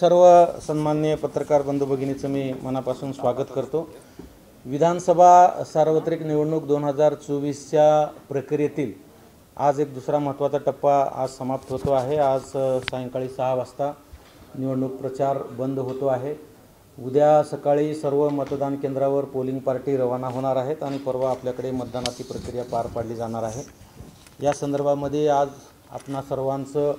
सर्व सन्माननीय पत्रकार बंधू भगिनीचं मी मनापासून स्वागत करतो। विधानसभा सार्वत्रिक निवडणूक 2024च्या प्रक्रियेतील आज एक दुसरा महत्त्वाचा टप्पा आज समाप्त होतो आहे। आज सायंकाळी 6 वाजता निवडणूक प्रचार बंद होतो आहे। उद्या सकाळी सर्व मतदान केंद्रावर पोलिंग पार्टी रवाना होणार आहेत आणि परवा आपल्याकडे मतदानाची प्रक्रिया पार पाडली जाणार आहे। या संदर्भामध्ये आज आपणा सर्वांचं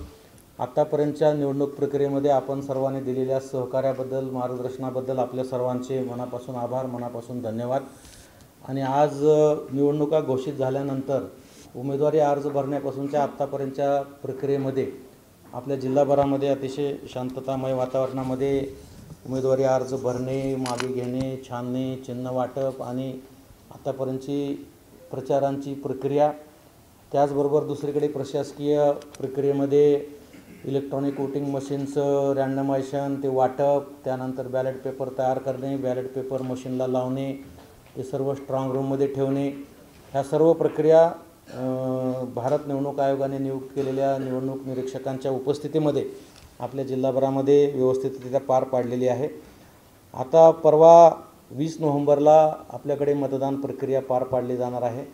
आतापर्यंतच्या निवडणूक प्रक्रियेमध्ये आपण सर्वांनी दिलेल्या सहकार्याबद्दल मार्गदर्शनाबद्दल आपल्या सर्वांचे मनापासून आभार, मनापासून धन्यवाद। आणि आज निवडणुका घोषित झाल्यानंतर उमेदवारी अर्ज भरण्यापासूनच्या आतापर्यंतच्या प्रक्रियेमध्ये आपल्या जिल्हाभरामध्ये अतिशय शांततामय वातावरणामध्ये उमेदवारी अर्ज भरणे, मागे घेणे, छानने, चिन्ह वाटप आणि आतापर्यंतची प्रचारांची प्रक्रिया, त्याचबरोबर दुसरीकडे प्रशासकीय प्रक्रियेमध्ये इलेक्ट्रॉनिक वोटिंग मशीनचं रँडमायझेशन, ते वाटप, त्यानंतर बॅलेट पेपर तयार करणे, बॅलेट पेपर मशीनला लावणे, ते सर्व स्ट्रॉंग रूममध्ये ठेवणे, ह्या सर्व प्रक्रिया भारत निवडणूक आयोगाने नियुक्त केलेल्या निवडणूक निरीक्षकांच्या उपस्थितीमध्ये आपल्या जिल्हाभरामध्ये व्यवस्थितरित्या पार पाडलेली आहे। आता परवा 20 नोव्हेंबरला आपल्याकडे मतदान प्रक्रिया पार पाडली जाणार आहे।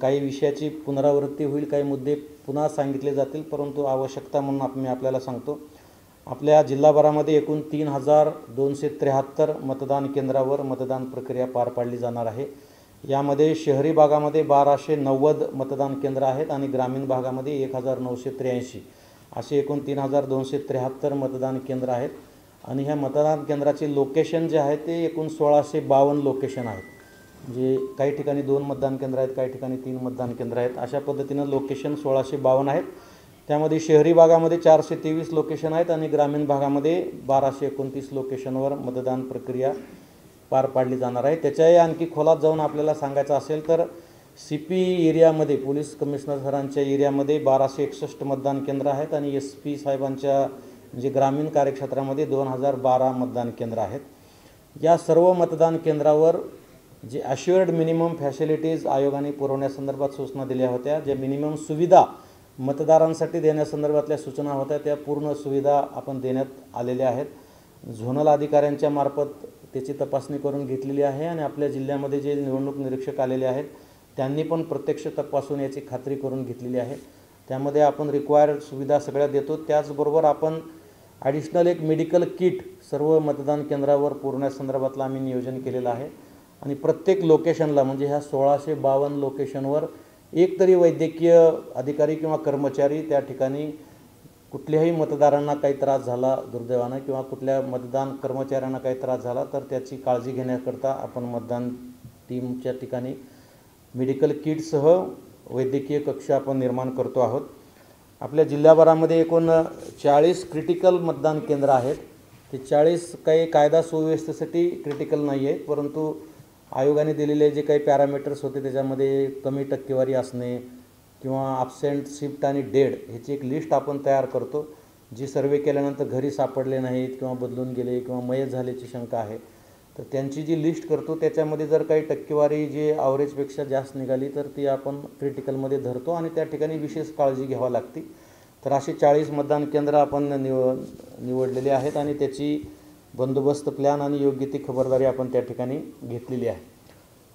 काही विषयाची पुनरावृत्ती होईल, काही मुद्दे पुन्हा सांगितले जातील, परंतु आवश्यकता म्हणून मी आपल्याला सांगतो। आपल्या जिल्हाभरामध्ये एकूण 3273 मतदान केंद्रावर मतदान प्रक्रिया पार पाडली जाणार आहे। यामध्ये शहरी भागामध्ये 1290 मतदान केंद्र आहेत आणि ग्रामीण भागामध्ये 1983 असे एकूण 3273 मतदान केंद्र आहेत। आणि ह्या मतदान केंद्राचे लोकेशन जे आहे ते एकूण 1652 लोकेशन आहेत। म्हणजे काही ठिकाणी 2 मतदान केंद्र आहेत, काही ठिकाणी 3 मतदान केंद्र आहेत, अशा पद्धतीनं लोकेशन 1652 आहेत। त्यामध्ये शहरी भागामध्ये 423 लोकेशन आहेत आणि ग्रामीण भागामध्ये 1229 लोकेशनवर मतदान प्रक्रिया पार पाडली जाणार आहे। त्याच्याही आणखी खोलात जाऊन आपल्याला सांगायचं असेल तर CP एरियामध्ये, पोलीस कमिशनर सरांच्या एरियामध्ये 1261 मतदान केंद्र आहेत आणि SP साहेबांच्या म्हणजे ग्रामीण कार्यक्षेत्रामध्ये 2012 मतदान केंद्र आहेत। या सर्व मतदान केंद्रावर जे अश्युअर्ड मिनिमम फॅसिलिटीज आयोगाने पुरवण्यासंदर्भात सूचना दिल्या होत्या, ज्या मिनिमम सुविधा मतदारांसाठी देण्यासंदर्भातल्या सूचना होत्या, त्या पूर्ण सुविधा आपण देण्यात आलेल्या आहेत। झोनल अधिकाऱ्यांच्या मार्फत त्याची तपासणी करून घेतलेली आहे आणि आपल्या जिल्ह्यामध्ये जे निवडणूक निरीक्षक आलेले आहेत त्यांनी पण प्रत्यक्ष तपासून याची खात्री करून घेतलेली आहे। त्यामध्ये आपण रिक्वायर्ड सुविधा सगळ्या देतो। त्याचबरोबर आपण ॲडिशनल एक मेडिकल किट सर्व मतदान केंद्रावर पुरवण्यासंदर्भातलं आम्ही नियोजन केलेलं आहे। आणि प्रत्येक लोकेशनला म्हणजे ह्या 1652 लोकेशनवर एक तरी वैद्यकीय अधिकारी किंवा कर्मचारी त्या ठिकाणी कुठल्याही मतदारांना काही त्रास झाला दुर्दैवानं किंवा कुठल्या मतदान कर्मचाऱ्यांना काही त्रास झाला तर त्याची काळजी घेण्याकरता आपण मतदान टीमच्या ठिकाणी मेडिकल किटसह वैद्यकीय कक्ष आपण निर्माण करतो आहोत। आपल्या जिल्ह्याभरामध्ये एकूण 40 क्रिटिकल मतदान केंद्र आहेत। ते 40 काही कायदा सुव्यवस्थेसाठी क्रिटिकल नाही आहेत, परंतु आयोगाने दिलेले जे काही पॅरामीटर्स होते त्याच्यामध्ये कमी टक्केवारी असणे किंवा ॲब्सेंट, शिफ्ट आणि डेड ह्याची एक लिस्ट आपण तयार करतो, जी सर्वे केल्यानंतर घरी सापडले नाहीत किंवा बदलून गेले किंवा मयत झाल्याची शंका आहे तर त्यांची जी लिस्ट करतो त्याच्यामध्ये जर काही टक्केवारी जी ॲव्हरेजपेक्षा जास्त निघाली तर ती आपण क्रिटिकलमध्ये धरतो आणि त्या ठिकाणी विशेष काळजी घ्यावी लागते। तर अशी 40 मतदान केंद्र आपण निवडलेली आहेत आणि त्याची बंदोबस्त प्लॅन आणि योग्य ती खबरदारी आपण त्या ठिकाणी घेतलेली आहे।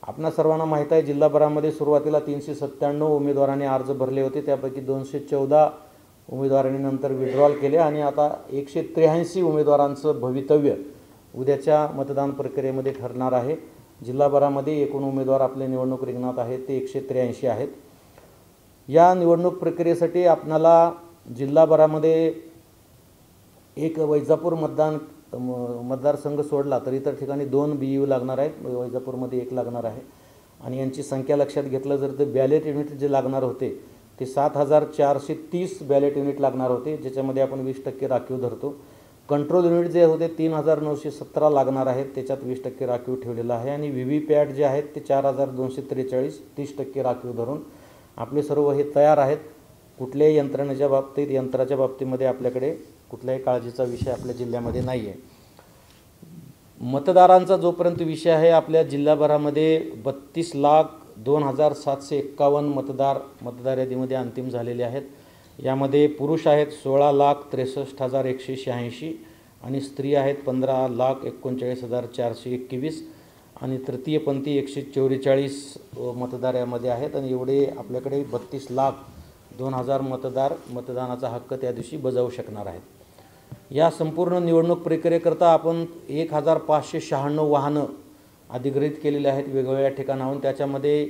आपणा सर्वांना माहीत आहे जिल्हाभरामध्ये सुरुवातीला 397 उमेदवारांनी अर्ज भरले होते, त्यापैकी 214 उमेदवारांनी नंतर विड्रॉल केले आणि आता 183 उमेदवारांचं भवितव्य उद्याच्या मतदान प्रक्रियेमध्ये ठरणार आहे। जिल्हाभरामध्ये एकूण उमेदवार आपले निवडणूक रिंगणात आहेत ते 183 आहेत। या निवडणूक प्रक्रियेसाठी आपणाला जिल्हाभरामध्ये एक वैजापूर मतदारसंघ सोडला तर इतर ठिकाणी 2 BU लागणार आहेत, वैजापूरमध्ये 1 लागणार आहे। आणि यांची संख्या लक्षात घेतलं जर ते बॅलेट युनिट जे लागणार होते ते 7430 बॅलेट युनिट लागणार होते, ज्याच्यामध्ये आपण 20% राखीव धरतो। कंट्रोल युनिट जे होते 3917 लागणार आहेत, त्याच्यात 20% राखीव ठेवलेलं आहे। आणि VVPAT जे आहेत ते 4243 30% राखीव धरून आपले सर्व हे तयार आहेत। कुठल्याही यंत्राच्या बाबतीमध्ये आपल्याकडे कुठल्याही काळजीचा विषय आपल्या जिल्ह्यामध्ये नाही आहे। मतदारांचा जोपर्यंत विषय आहे, आपल्या जिल्हाभरामध्ये 32,02,751 मतदार यादीमध्ये अंतिम झालेले आहेत। यामध्ये पुरुष आहेत 16,63,186 आणि स्त्री आहेत 15,39,421 आणि तृतीयपंथी 144 मतदार यामध्ये आहेत आणि एवढे आपल्याकडे 32,02,000 मतदार मतदानाचा हक्क त्या दिवशी बजावू शकणार आहेत. या संपूर्ण निवडणूक प्रक्रियेकरता आपण 1,596 वाहनं अधिग्रहित केलेले आहेत वेगवेगळ्या ठिकाणाहून. त्याच्यामध्ये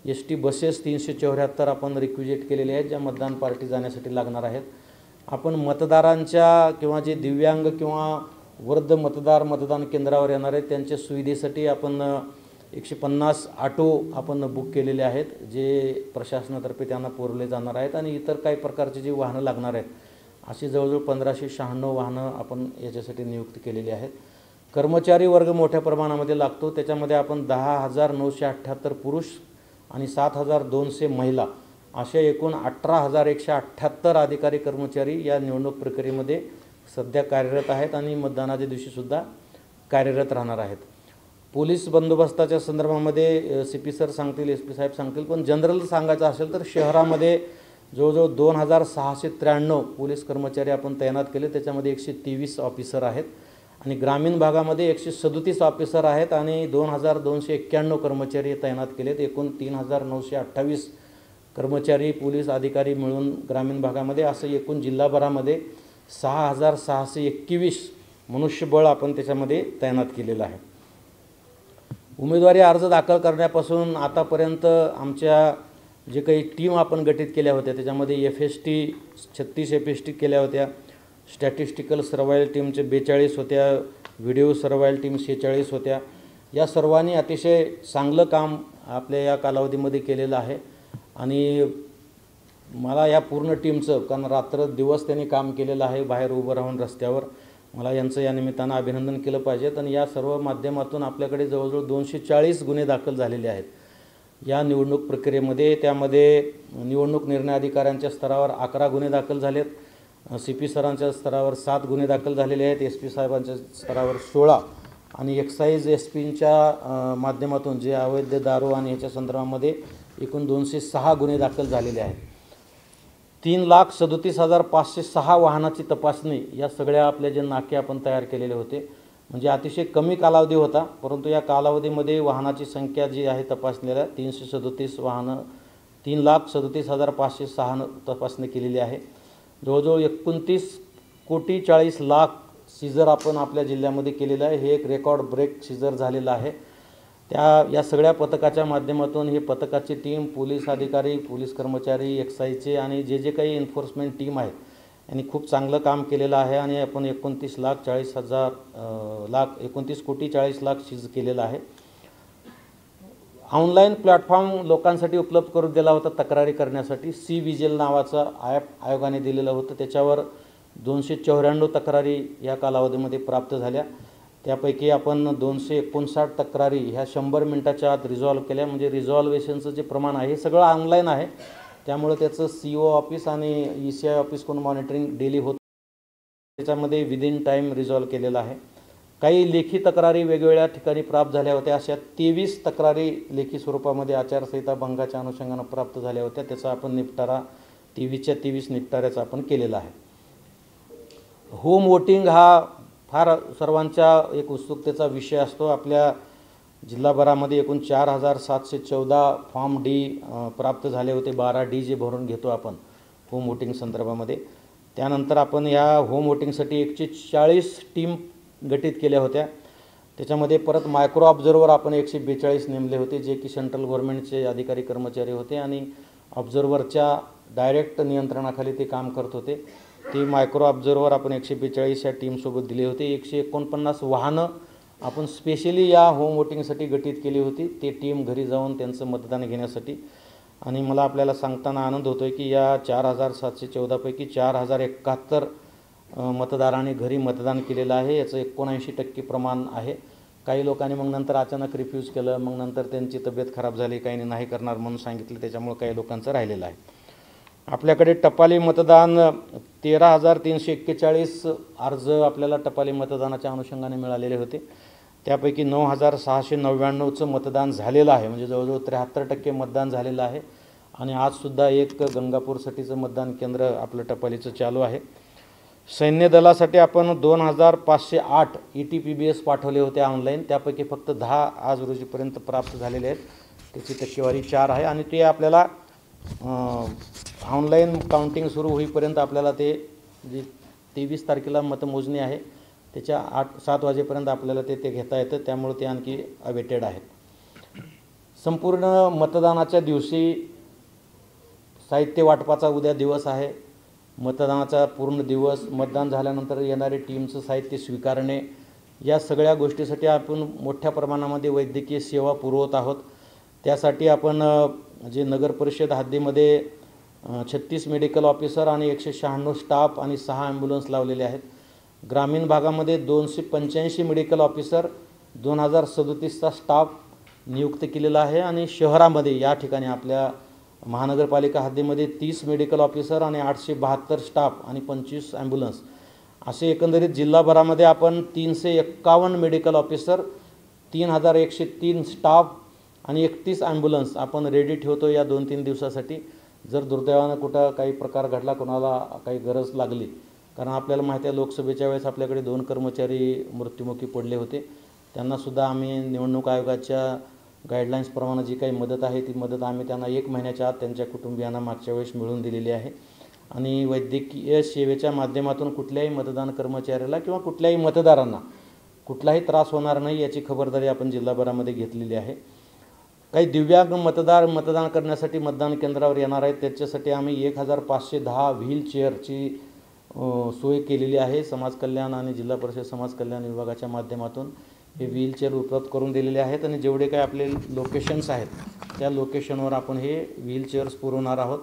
ST बसेस 374 आपण रिक्विजिट केलेले आहेत ज्या मतदान पार्टी जाण्यासाठी लागणार आहेत. आपण मतदारांच्या किंवा जे दिव्यांग किंवा वृद्ध मतदार मतदान केंद्रावर येणार आहेत त्यांच्या सुविधेसाठी आपण 150 ऑटो आपण बुक केलेले आहेत जे प्रशासनातर्फे त्यांना पुरवले जाणार आहेत आणि इतर काही प्रकारची जी वाहनं लागणार आहेत अशी जवळजवळ 1,596 वाहनं आपण याच्यासाठी नियुक्त केलेली आहेत. कर्मचारी वर्ग मोठ्या प्रमाणामध्ये लागतो. त्याच्यामध्ये आपण 10,978 पुरुष आणि 7,200 महिला अशा एकूण 18,178 अधिकारी कर्मचारी या निवडणूक प्रक्रियेमध्ये सध्या कार्यरत आहेत आणि मतदानाच्या दिवशीसुद्धा कार्यरत राहणार आहेत. पोलीस बंदोबस्ताच्या संदर्भामध्ये CP सर सांगतील, SP साहेब सांगतील, पण जनरल सांगायचं असेल तर शहरामध्ये जवळजवळ 2,693 पोलीस कर्मचारी आपण तैनात केले. त्याच्यामध्ये 123 ऑफिसर आहेत आणि ग्रामीण भागामध्ये 137 ऑफिसर आहेत आणि 2,291 कर्मचारी तैनात केलेत. एकूण 3,928 कर्मचारी पोलीस अधिकारी मिळून ग्रामीण भागामध्ये असं एकूण जिल्हाभरामध्ये 6,621 मनुष्यबळ आपण त्याच्यामध्ये तैनात केलेलं आहे. उमेदवारी अर्ज दाखल करण्यापासून आतापर्यंत आमच्या जे काही टीम आपण गठीत केल्या होत्या त्याच्यामध्ये FST 36 FST केल्या होत्या, स्टॅटिस्टिकल सर्वायल टीमचे 42 होत्या, व्हिडिओ सर्वायल टीम 46 होत्या. या सर्वांनी अतिशय चांगलं काम आपल्या या कालावधीमध्ये केलेलं आहे आणि मला या पूर्ण टीमचं, कारण रात्र दिवस त्यांनी काम केलेलं आहे बाहेर उभं राहून रस्त्यावर, मला यांचं या निमित्तानं अभिनंदन केलं पाहिजेत. आणि या सर्व माध्यमातून आपल्याकडे जवळजवळ 240 गुन्हे दाखल झालेले आहेत या निवडणूक प्रक्रियेमध्ये. त्यामध्ये निवडणूक निर्णय अधिकाऱ्यांच्या स्तरावर 11 गुन्हे दाखल झालेत, CP सरांच्या स्तरावर 7 गुन्हे दाखल झालेले आहेत, SP साहेबांच्या स्तरावर 16 आणि एक्साईज SPच्या माध्यमातून जे अवैध दारू आणि ह्याच्या संदर्भामध्ये एकूण 206 गुन्हे दाखल झालेले आहेत. 3,37,506 वाहनाची तपासणी या सगळ्या आपल्या जे नाके आपण तयार केलेले होते, म्हणजे अतिशय कमी कालावधी होता, परंतु या कालावधीमध्ये वाहनाची संख्या जी आहे तपासलेल्या 337 वाहनं, 3,37,506 तपासणी केलेली आहे. जवळजवळ 29,40,00,000 सीझर आपण आपल्या जिल्ह्यामध्ये केलेलं आहे. हे एक रेकॉर्ड ब्रेक सीझर झालेलं आहे. या सगळ्या पथकाच्या माध्यमातून ही पथकाची टीम, पोलीस अधिकारी, पोलीस कर्मचारी, एक्साईजचे आणि जे काही एन्फोर्समेंट टीम आहे यांनी खूप चांगलं काम केलेलं आहे आणि आपण 29,40,00,000 सीज केलेलं आहे. ऑनलाईन प्लॅटफॉर्म लोकांसाठी उपलब्ध करून दिला होता तक्रारी करण्यासाठी. C-विजिल नावाचं ॲप आयोगाने दिलेलं होतं. त्याच्यावर 294 तक्रारी या कालावधीमध्ये प्राप्त झाल्या. त्यापैकी आपण 259 तक्रारी ह्या 100 मिनिटाच्या आत रिझॉल्व केल्या. म्हणजे रिझॉल्वेशनचं जे प्रमाण आहे हे सगळं ऑनलाईन आहे, त्यामुळे त्याचं CO ऑफिस आणि ECI ऑफिसकडून मॉनिटरिंग डेली होत, त्याच्यामध्ये विदिन टाईम रिझॉल्व केलेला आहे. काही लेखी तक्रारी वेगवेगळ्या ठिकाणी प्राप्त झाल्या होत्या. अशा 23 तक्रारी लेखी स्वरूपामध्ये आचारसंहिता भंगाच्या अनुषंगानं प्राप्त झाल्या होत्या. त्याचा आपण निपटारा 23च्या 23 निपटाऱ्याचा आपण केलेला आहे. होम वोटिंग हा फार सर्वांच्या एक उत्सुकतेचा विषय असतो. आपल्या जिल्हाभरामध्ये एकूण 4,714 फॉर्म D प्राप्त झाले होते. 12 D जे भरून घेतो आपण होम वोटिंग संदर्भामध्ये. त्यानंतर आपण या होम वोटिंगसाठी 140 टीम गठीत केल्या होत्या. त्याच्यामध्ये परत मायक्रो ऑब्झर्वर आपण 142 नेमले होते, जे की सेंट्रल गव्हर्नमेंटचे अधिकारी कर्मचारी होते आणि ऑब्झर्वरच्या डायरेक्ट नियंत्रणाखाली ते काम करत होते. ते मायक्रो ऑब्झर्वर आपण 142 या टीमसोबत दिले होते. 149 वाहनं आपण स्पेशली या होम वोटिंगसाठी गठीत केली होती. ते टीम घरी जाऊन त्यांचं मतदान घेण्यासाठी. आणि मला आपल्याला सांगताना आनंद होतो आहे की या 4,714 पैकी 4,071 मतदारांनी घरी मतदान केलेलं आहे. याचं 79% प्रमाण आहे. काही लोकांनी मग नंतर अचानक रिफ्यूज केलं, मग नंतर त्यांची तब्येत खराब झाली, काही नाही करणार म्हणून सांगितलं, त्याच्यामुळे काही लोकांचं राहिलेलं आहे. आपल्याकडे टपाली मतदान 13,341 अर्ज आपल्याला टपाली मतदानाच्या अनुषंगाने मिळालेले होते. त्यापैकी 9,699चं मतदान झालेलं आहे, म्हणजे जवळजवळ 73% मतदान झालेलं आहे. आणि आजसुद्धा एक गंगापूरसाठीचं मतदान केंद्र आपलं टपालीचं चालू आहे. सैन्य दलासाठी आपण 2508 ETPBS पाठवले होते ऑनलाईन, त्यापैकी फक्त 10 आज रोजीपर्यंत प्राप्त झालेले आहेत. त्याची टक्केवारी 4 आहे आणि ते आपल्याला ऑनलाईन काउंटिंग सुरू होईपर्यंत आपल्याला ते जे 23 तारखेला मतमोजणी आहे त्याच्या 7 वाजेपर्यंत आपल्याला ते घेता येतं, त्यामुळे ते आणखी अवेटेड आहेत. संपूर्ण मतदानाच्या दिवशी साहित्य वाटपाचा उद्या दिवस आहे. मतदानाचा पूर्ण दिवस, मतदान झाल्यानंतर येणारे टीमचं साहित्य स्वीकारणे, या सगळ्या गोष्टीसाठी आपण मोठ्या प्रमाणामध्ये वैद्यकीय सेवा पुरवत आहोत. त्यासाठी आपण जे नगर परिषद हद्दीमध्ये 36 मेडिकल ऑफिसर आणि 196 स्टाफ आणि 6 ॲम्ब्युलन्स लावलेले आहेत. ग्रामीण भागामध्ये 285 मेडिकल ऑफिसर, 2037चा स्टाफ नियुक्त केलेला आहे आणि शहरामध्ये या ठिकाणी आपल्या महानगरपालिका हद्दीमध्ये 30 मेडिकल ऑफिसर आणि 872 स्टाफ आणि 25 ॲम्ब्युलन्स असे एकंदरीत जिल्हाभरामध्ये आपण 351 मेडिकल ऑफिसर, 3103 स्टाफ आणि 31 ॲम्ब्युलन्स आपण रेडी ठेवतो या 2-3 दिवसासाठी. जर दुर्दैवानं कुठं काही प्रकार घडला, कोणाला काही गरज लागली, कारण आपल्याला माहिती आहे लोकसभेच्या वेळेस आपल्याकडे 2 कर्मचारी मृत्युमुखी पडले होते, त्यांनासुद्धा आम्ही निवडणूक आयोगाच्या गाईडलाईन्सप्रमाणे जी काही मदत आहे ती मदत आम्ही त्यांना 1 महिन्याच्या आत त्यांच्या कुटुंबियांना मागच्या वेळेस मिळवून दिलेली आहे. आणि वैद्यकीय सेवेच्या माध्यमातून कुठल्याही मतदान कर्मचाऱ्याला किंवा कुठल्याही मतदारांना कुठलाही त्रास होणार नाही याची खबरदारी आपण जिल्हाभरामध्ये घेतलेली आहे. काही दिव्यांग मतदार मतदान करण्यासाठी मतदान केंद्रावर येणार आहेत, त्याच्यासाठी आम्ही 1510 व्हीलचेअरची सोय केलेली आहे. समाज कल्याण आणि जिल्हा परिषद समाज कल्याण विभागाच्या माध्यमातून हे व्हीलचेअर उपलब्ध करून दिलेले आहेत आणि जेवढे काही आपले लोकेशन्स आहेत त्या लोकेशनवर आपण हे व्हीलचेअर्स पुरवणार आहोत.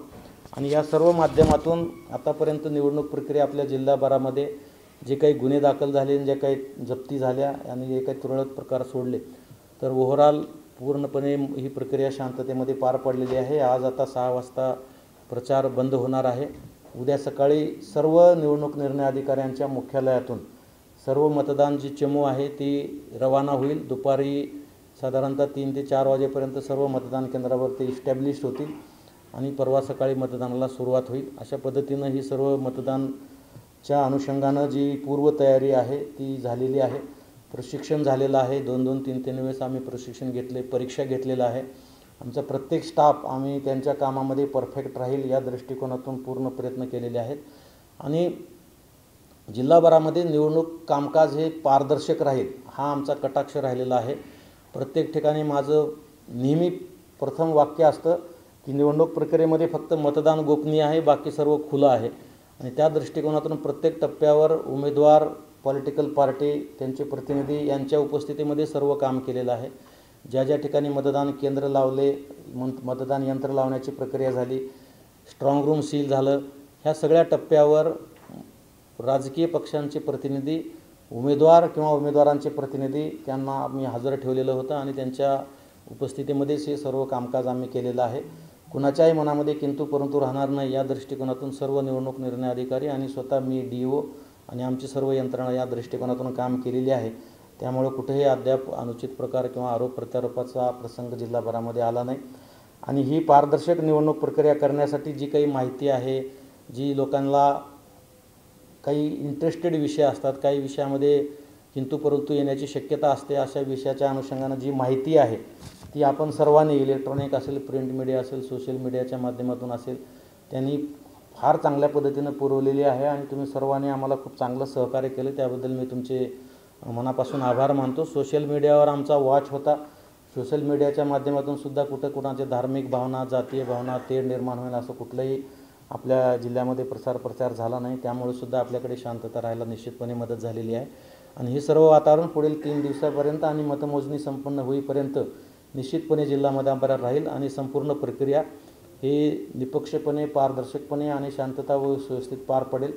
आणि या सर्व माध्यमातून आतापर्यंत निवडणूक प्रक्रिया आपल्या जिल्हाभरामध्ये जे काही गुन्हे दाखल झाले, जे काही जप्ती झाल्या आणि जे काही तुरळक प्रकार सोडले, तर ओव्हरऑल पूर्णपणे ही प्रक्रिया शांततेमध्ये पार पडलेली आहे. आज आता 6 वाजता प्रचार बंद होणार आहे. उद्या सकाळी सर्व निवडणूक निर्णय अधिकाऱ्यांच्या मुख्यालयातून सर्व मतदान जी चमू आहे ती रवाना होईल. दुपारी साधारणतः 3 ते 4 वाजेपर्यंत सर्व मतदान केंद्रावर ते इस्टॅब्लिश्ड होतील आणि परवा सकाळी मतदानाला सुरुवात होईल. अशा पद्धतीनं ही सर्व मतदानच्या अनुषंगानं जी पूर्वतयारी आहे ती झालेली आहे. प्रशिक्षण झालेलं आहे. 2-2, 3-3 वेळेस आम्ही प्रशिक्षण घेतले, परीक्षा घेतलेलं आहे. आमचा प्रत्येक स्टाफ आम्ही त्यांच्या कामामध्ये परफेक्ट राहील या दृष्टिकोनातून पूर्ण प्रयत्न केलेले आहेत. आणि जिल्हाभरामध्ये निवडणूक कामकाज हे पारदर्शक राहील हा आमचा कटाक्ष राहिलेला आहे. प्रत्येक ठिकाणी माझं नेहमी प्रथम वाक्य असतं की निवडणूक प्रक्रियेमध्ये फक्त मतदान गोपनीय आहे, बाकी सर्व खुलं आहे. आणि त्या दृष्टिकोनातून प्रत्येक टप्प्यावर उमेदवार, पॉलिटिकल पार्टी, त्यांचे प्रतिनिधी यांच्या उपस्थितीमध्ये सर्व काम केलेलं आहे. ज्या ज्या ठिकाणी मतदान केंद्र लावले, मतदान यंत्र लावण्याची प्रक्रिया झाली, स्ट्रॉंग रूम सील झालं, ह्या सगळ्या टप्प्यावर राजकीय पक्षांचे प्रतिनिधी, उमेदवार किंवा उमेदवारांचे प्रतिनिधी त्यांना आम्ही हजर ठेवलेलं होतं आणि त्यांच्या उपस्थितीमध्येच हे सर्व कामकाज आम्ही केलेलं आहे. कुणाच्याही मनामध्ये किंतु परंतु राहणार नाही या दृष्टिकोनातून सर्व निवडणूक निर्णय अधिकारी आणि स्वतः मी DO आणि आमची सर्व यंत्रणा या दृष्टिकोनातून काम केलेली आहे. त्यामुळे कुठेही अद्याप अनुचित प्रकार किंवा आरोप प्रत्यारोपाचा प्रसंग जिल्हाभरामध्ये आला नाही. आणि ही पारदर्शक निवडणूक प्रक्रिया करण्यासाठी जी काही माहिती आहे, जी लोकांना काही इंटरेस्टेड विषय असतात, काही विषयामध्ये किंतु परंतु येण्याची शक्यता असते, अशा विषयाच्या अनुषंगानं जी माहिती आहे ती आपण सर्वांनी, इलेक्ट्रॉनिक असेल, प्रिंट मीडिया असेल, सोशल मीडियाच्या माध्यमातून असेल, त्यांनी फार चांगल्या पद्धतीनं पुरवलेली आहे. आणि तुम्ही सर्वांनी आम्हाला खूप चांगलं सहकार्य केलं, त्याबद्दल मी तुमचे मनापासून आभार मानतो. सोशल मीडियावर आमचा वॉच होता. सोशल मीडियाच्या माध्यमातून सुद्धा कुठं कुणाचे धार्मिक भावना, जातीय भावना तेढ निर्माण होईल असं कुठलंही आपल्या जिल्ह्यामध्ये प्रचार झाला नाही. त्यामुळे सुद्धा आपल्याकडे शांतता राहायला निश्चितपणे मदत झालेली आहे. आणि हे सर्व वातावरण पुढील 3 दिवसापर्यंत आणि मतमोजणी संपन्न होईपर्यंत निश्चितपणे जिल्ह्यामध्ये राहील आणि संपूर्ण प्रक्रिया हे निपक्षपणे, पारदर्शकपणे आणि शांतता व सुव्यवस्थित पार पडेल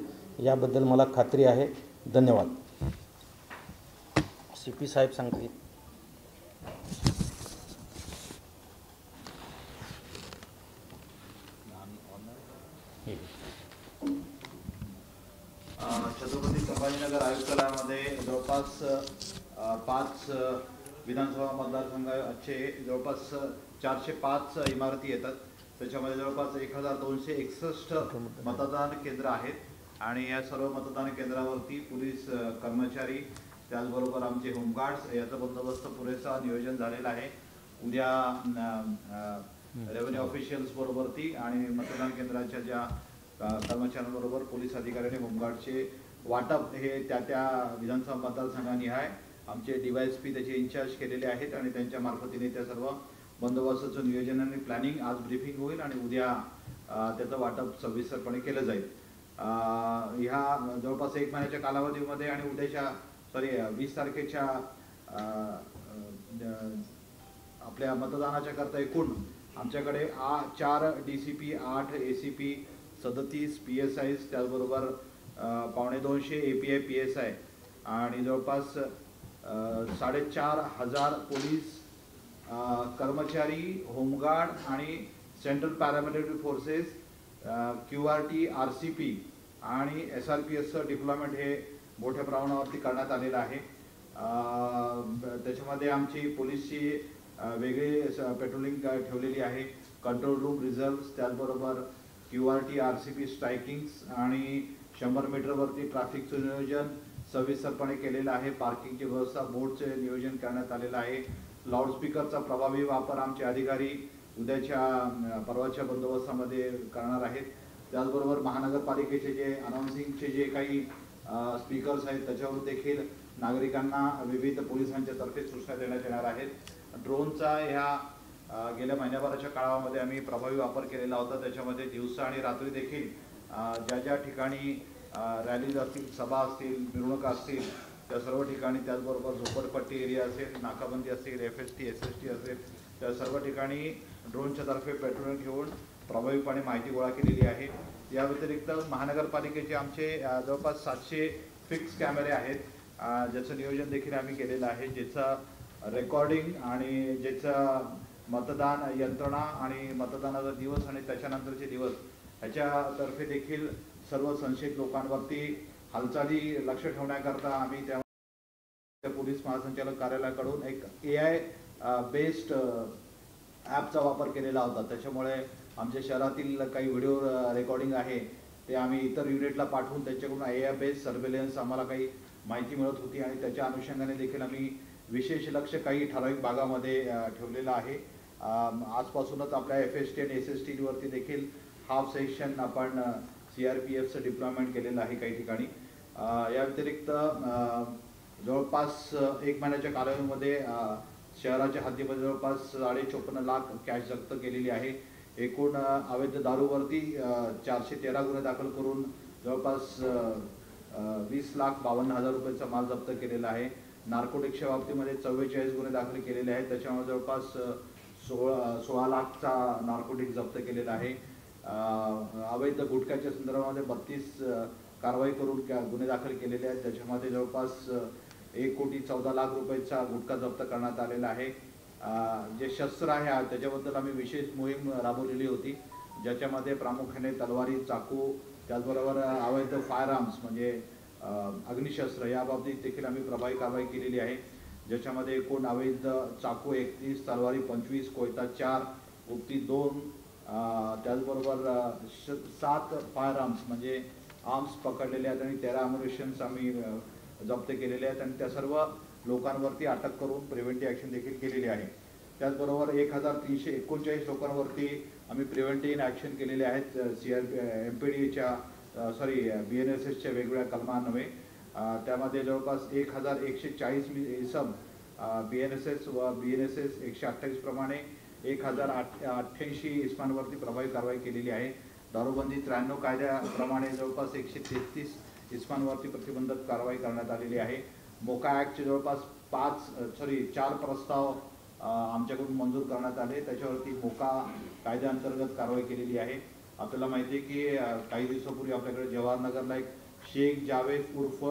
याबद्दल मला खात्री आहे. धन्यवाद. CP साहेब सांगतील. छत्रपती संभाजीनगर आयुक्तालयामध्ये जवळपास 5 विधानसभा मतदारसंघाचे जवळपास 405 इमारती येतात. त्याच्यामध्ये जवळपास 1261 मतदान केंद्र आहेत. आणि या सर्व मतदान केंद्रावरती पोलीस कर्मचारी त्याचबरोबर आमचे होमगार्ड्स याचा बंदोबस्त पुरेसा नियोजन झालेला आहे। उद्या रेव्हेन्यू ऑफिशियल्स बरोबरती आणि मतदान केंद्राच्या ज्या कर्मचाऱ्यांबरोबर पोलीस अधिकारी आणि होमगार्डचे वाटप हे त्या विधानसभा मतदारसंघानिहाय आमचे DYSP त्याचे इन्चार्ज केलेले आहेत आणि त्यांच्या मार्फतीने त्या सर्व बंदोबस्ताचं नियोजन आणि प्लॅनिंग आज ब्रीफिंग होईल आणि उद्या त्याचं वाटप सविस्तरपणे केलं जाईल। ह्या जवळपास 1 महिन्याच्या कालावधीमध्ये आणि उद्याच्या 20 तारखेच्या आपल्या मतदानाच्या करता एकूण आमच्याकडे 4 DCP, 8 ACP, 37 PSIs त्याचबरोबर 250 API PSI आणि जवळपास 4,500 पोलीस कर्मचारी, होमगार्ड आणि central paramilitary forces, QRT, RCP आणि SRPSचं डिप्लॉयमेंट हे मोठ्या प्रमाणावरती करण्यात आलेलं आहे। त्याच्यामध्ये आमची पोलीसची वेगळी पेट्रोलिंग ठेवलेली आहे, कंट्रोल रूम रिझर्व्स त्याचबरोबर QRT, RCP स्ट्रायकिंग्स आणि 100 मीटरवरती ट्रॅफिकचं नियोजन सविस्तरपणे केलेलं आहे। पार्किंगची व्यवस्था, बोर्डचे नियोजन करण्यात आलेलं आहे। लाऊडस्पीकरचा प्रभावी वापर आमचे अधिकारी उद्याच्या परवाच्या बंदोबस्तामध्ये करणार आहेत। त्याचबरोबर महानगरपालिकेचे जे अनाउन्सिंगचे जे काही स्पीकर्स आहेत त्याच्यावर देखील नागरिकांना विविध पोलिसांच्या तर्फे सूचना देण्यात येणार आहेत। ड्रोनचा ह्या गेल्या महिन्याभराच्या काळामध्ये आम्ही प्रभावी वापर केलेला होता। त्याच्यामध्ये दिवसा आणि रात्री देखील ज्या ठिकाणी रॅलीज असतील, सभा असतील, मिरवणुका असतील त्या सर्व ठिकाणी, त्याचबरोबर झोपडपट्टी एरिया असेल, नाकाबंदी असेल, FST, SST असेल, त्या सर्व ठिकाणी ड्रोनच्या तर्फे पेट्रोलिंग घेऊन प्रभावीपणे माहिती गोळा केलेली आहे। या व्यतिरिक्त महानगरपालिकेचे आमचे जवळपास 700 फिक्स कॅमेरे आहेत, ज्याचं नियोजन देखील आम्ही केलेलं आहे, ज्याचं रेकॉर्डिंग आणि ज्याचं मतदान यंत्रणा आणि मतदानाचा दिवस आणि त्याच्यानंतरचे दिवस ह्याच्यातर्फे देखील सर्व संशयित लोकांवरती हालचाली लक्ष ठेवण्याकरता आम्ही त्या पोलीस महासंचालक कार्यालयाकडून एक AI बेस्ड ॲपचा वापर केलेला होता। त्याच्यामुळे आमच्या शहरातील काही व्हिडिओ रेकॉर्डिंग आहे ते आम्ही इतर युनिटला पाठवून त्यांच्याकडून AI बेस्ड सर्वेलन्स आम्हाला काही माहिती मिळत होती आणि त्याच्या अनुषंगाने देखील आम्ही विशेष लक्ष काही ठराविक भागामध्ये ठेवलेलं आहे। आजपासूनच आपल्या FST आणि SST वरती देखील हाफ सेक्शन आपण CRPFचं डिप्लॉयमेंट केलेलं आहे काही ठिकाणी। या व्यतिरिक्त जवळपास 1 महिन्याच्या कालावधीमध्ये शहराच्या हद्दीमध्ये जवळपास 54.5 लाख कॅश जप्त केलेली आहे। एकूण अवैध दारूवरती 413 गुन्हे दाखल करून जवळपास 20,52,000 रुपयाचा माल जप्त केलेला आहे। नार्कोटिक्सच्या बाबतीमध्ये 44 गुन्हे दाखल केलेले आहेत, त्याच्यामुळे जवळपास 16 लाखचा नार्कोटिक्स जप्त केलेला आहे। अवैध गुटख्याच्या संदर्भामध्ये 32 कारवाई करून गुन्हे दाखल केलेले आहेत, त्याच्यामध्ये जवळपास 1,14,00,000 रुपयाचा गुटखा जप्त करण्यात आलेला आहे। जे शस्त्र आहे त्याच्याबद्दल आम्ही विशेष मोहीम राबवलेली होती, ज्याच्यामध्ये प्रामुख्याने तलवारी, चाकू त्याचबरोबर अवैध फायर आर्म्स म्हणजे अग्निशस्त्र या बाबतीत देखील आम्ही प्रभावी कारवाई केलेली आहे, ज्याच्यामध्ये एकूण अवैध चाकू 31, तलवारी 25, कोयता 4, गुप्ती 2, त्याचबरोबर 7 फायर आर्म्स म्हणजे आर्म्स पकडलेले आहेत आणि 13 अम्युनिशन्स आम्ही जप्त केलेले आहेत आणि त्या सर्व लोकांवरती अटक करून प्रिव्हेंटिव्ह ॲक्शन देखील केलेली आहे। त्याचबरोबर 1,339 लोकांवरती आम्ही प्रिव्हेंटिव्ह ॲक्शन केलेले आहेत MPDच्या BNSSच्या वेगवेगळ्या कलमांन्वये। त्यामध्ये जवळपास 1,140 इसम BNSS व BNSS 128 प्रमाणे 1,088 इसमांवरती प्रभावी कारवाई केलेली आहे। दारूबंदी 93 कायद्याप्रमाणे जवळपास 133 इसमांवरती प्रतिबंधक कारवाई करण्यात आलेली आहे। मोका ॲक्टचे जवळपास 4 प्रस्ताव आमच्याकडून मंजूर करण्यात आले, त्याच्यावरती मोका कायद्याअंतर्गत कारवाई केलेली आहे। आपल्याला माहिती आहे की काही दिवसापूर्वी आपल्याकडे जवाहरनगरला एक शेख जावेद उर्फ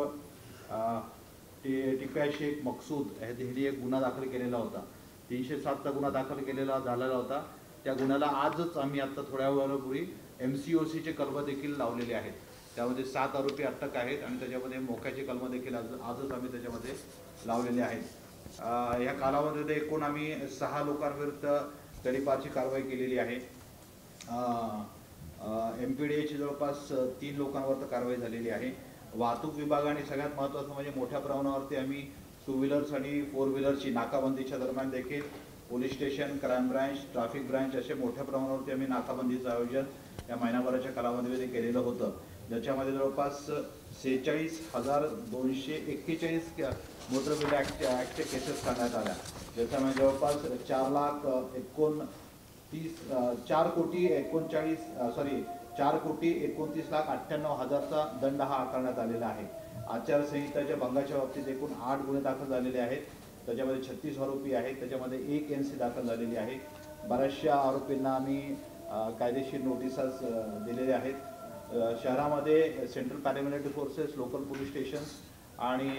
टिप्या शेख मकसूद ह्यांनी एक गुन्हा दाखल केलेला होता, 307चा गुन्हा दाखल झालेला होता। त्या गुन्ह्याला आजच आम्ही आता थोड्या वेळापूर्वी MCOCचे कलम देखील लावलेले आहेत, त्यामध्ये 7 आरोपी अटक आहेत आणि त्याच्यामध्ये मोक्याचे कलम देखील आजच आम्ही त्याच्यामध्ये लावलेले आहेत। या कालावधीमध्ये एकूण आम्ही 6 लोकांविरुद्ध तडीपारची कारवाई केलेली आहे। MPDAची जवळपास 3 लोकांवर तर कारवाई झालेली आहे. वाहतूक विभाग आणि सगळ्यात महत्त्वाचं म्हणजे मोठ्या प्रमाणावरती आम्ही 2 व्हीलर्स आणि 4 व्हीलरची नाकाबंदीच्या दरम्यान देखील police station, crime branch, traffic branch असे मोठ्या प्रमाणावरती आम्ही नाकाबंदीचं आयोजन या महिनाभराच्या कालावधीमध्ये केलेलं होतं, ज्याच्यामध्ये जवळपास 46,241 मोटर व्हेहिकल ॲक्टचे केसेस करण्यात आल्या, ज्याच्यामध्ये जवळपास 4,29,98,000चा दंड हा आकारण्यात आलेला आहे. आचारसंहिताच्या भंगाच्या बाबतीत एकूण 8 गुन्हे दाखल झालेले आहेत, त्याच्यामध्ये 36 आरोपी आहेत, त्याच्यामध्ये 1 NC दाखल झालेली आहे. बऱ्याचशा आरोपींना आम्ही कायदेशीर नोटिसास दिलेल्या आहेत. शहरामध्ये central paramilitary forces, local police stations आणि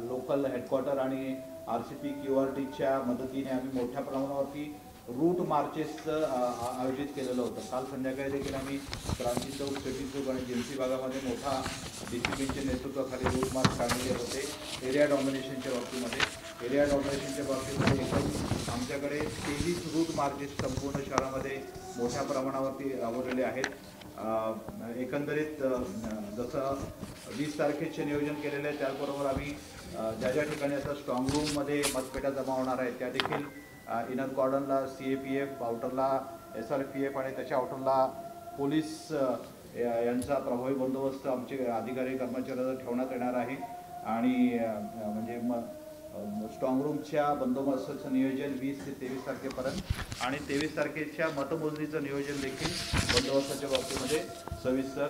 लोकल हेडक्वार्टर आणि RCP QRTच्या मदतीने आम्ही मोठ्या प्रमाणावरती रूट मार्चेसचं आयोजित केलेलं होतं. काल संध्याकाळी देखील आम्ही क्रांती चौक, सिटी चौक आणि जेमसी भागामध्ये मोठा DCPच्या नेतृत्वाखाली रूट मार्च काढलेले होते. एरिया डॉमिनेशनच्या बाबतीमध्ये एकूण आमच्याकडे 23 रूट मार्चेस संपूर्ण शहरामध्ये मोठ्या प्रमाणावरती राबवलेले आहेत. एकंदरीत जसं 20 तारखेचे नियोजन केलेलं आहे, त्याचबरोबर आम्ही ज्या ठिकाणी आता स्ट्रॉंग रूममध्ये मतपेट्या जमा होणार आहेत त्या देखील इनर कॉर्डनला CAPF, आउटरला SRPF आणि त्याच्या आउटरला पोलीस यांचा प्रभावी बंदोबस्त आमचे अधिकारी कर्मचाऱ्यांना ठेवण्यात येणार आहे. आणि म्हणजे स्ट्रॉंग रूमच्या बंदोबस्ताचं नियोजन 20 ते 23 तारखेपर्यंत आणि 23 तारखेच्या मतमोजणीचं नियोजन देखील बंदोबस्ताच्या बाबतीमध्ये सविस्तर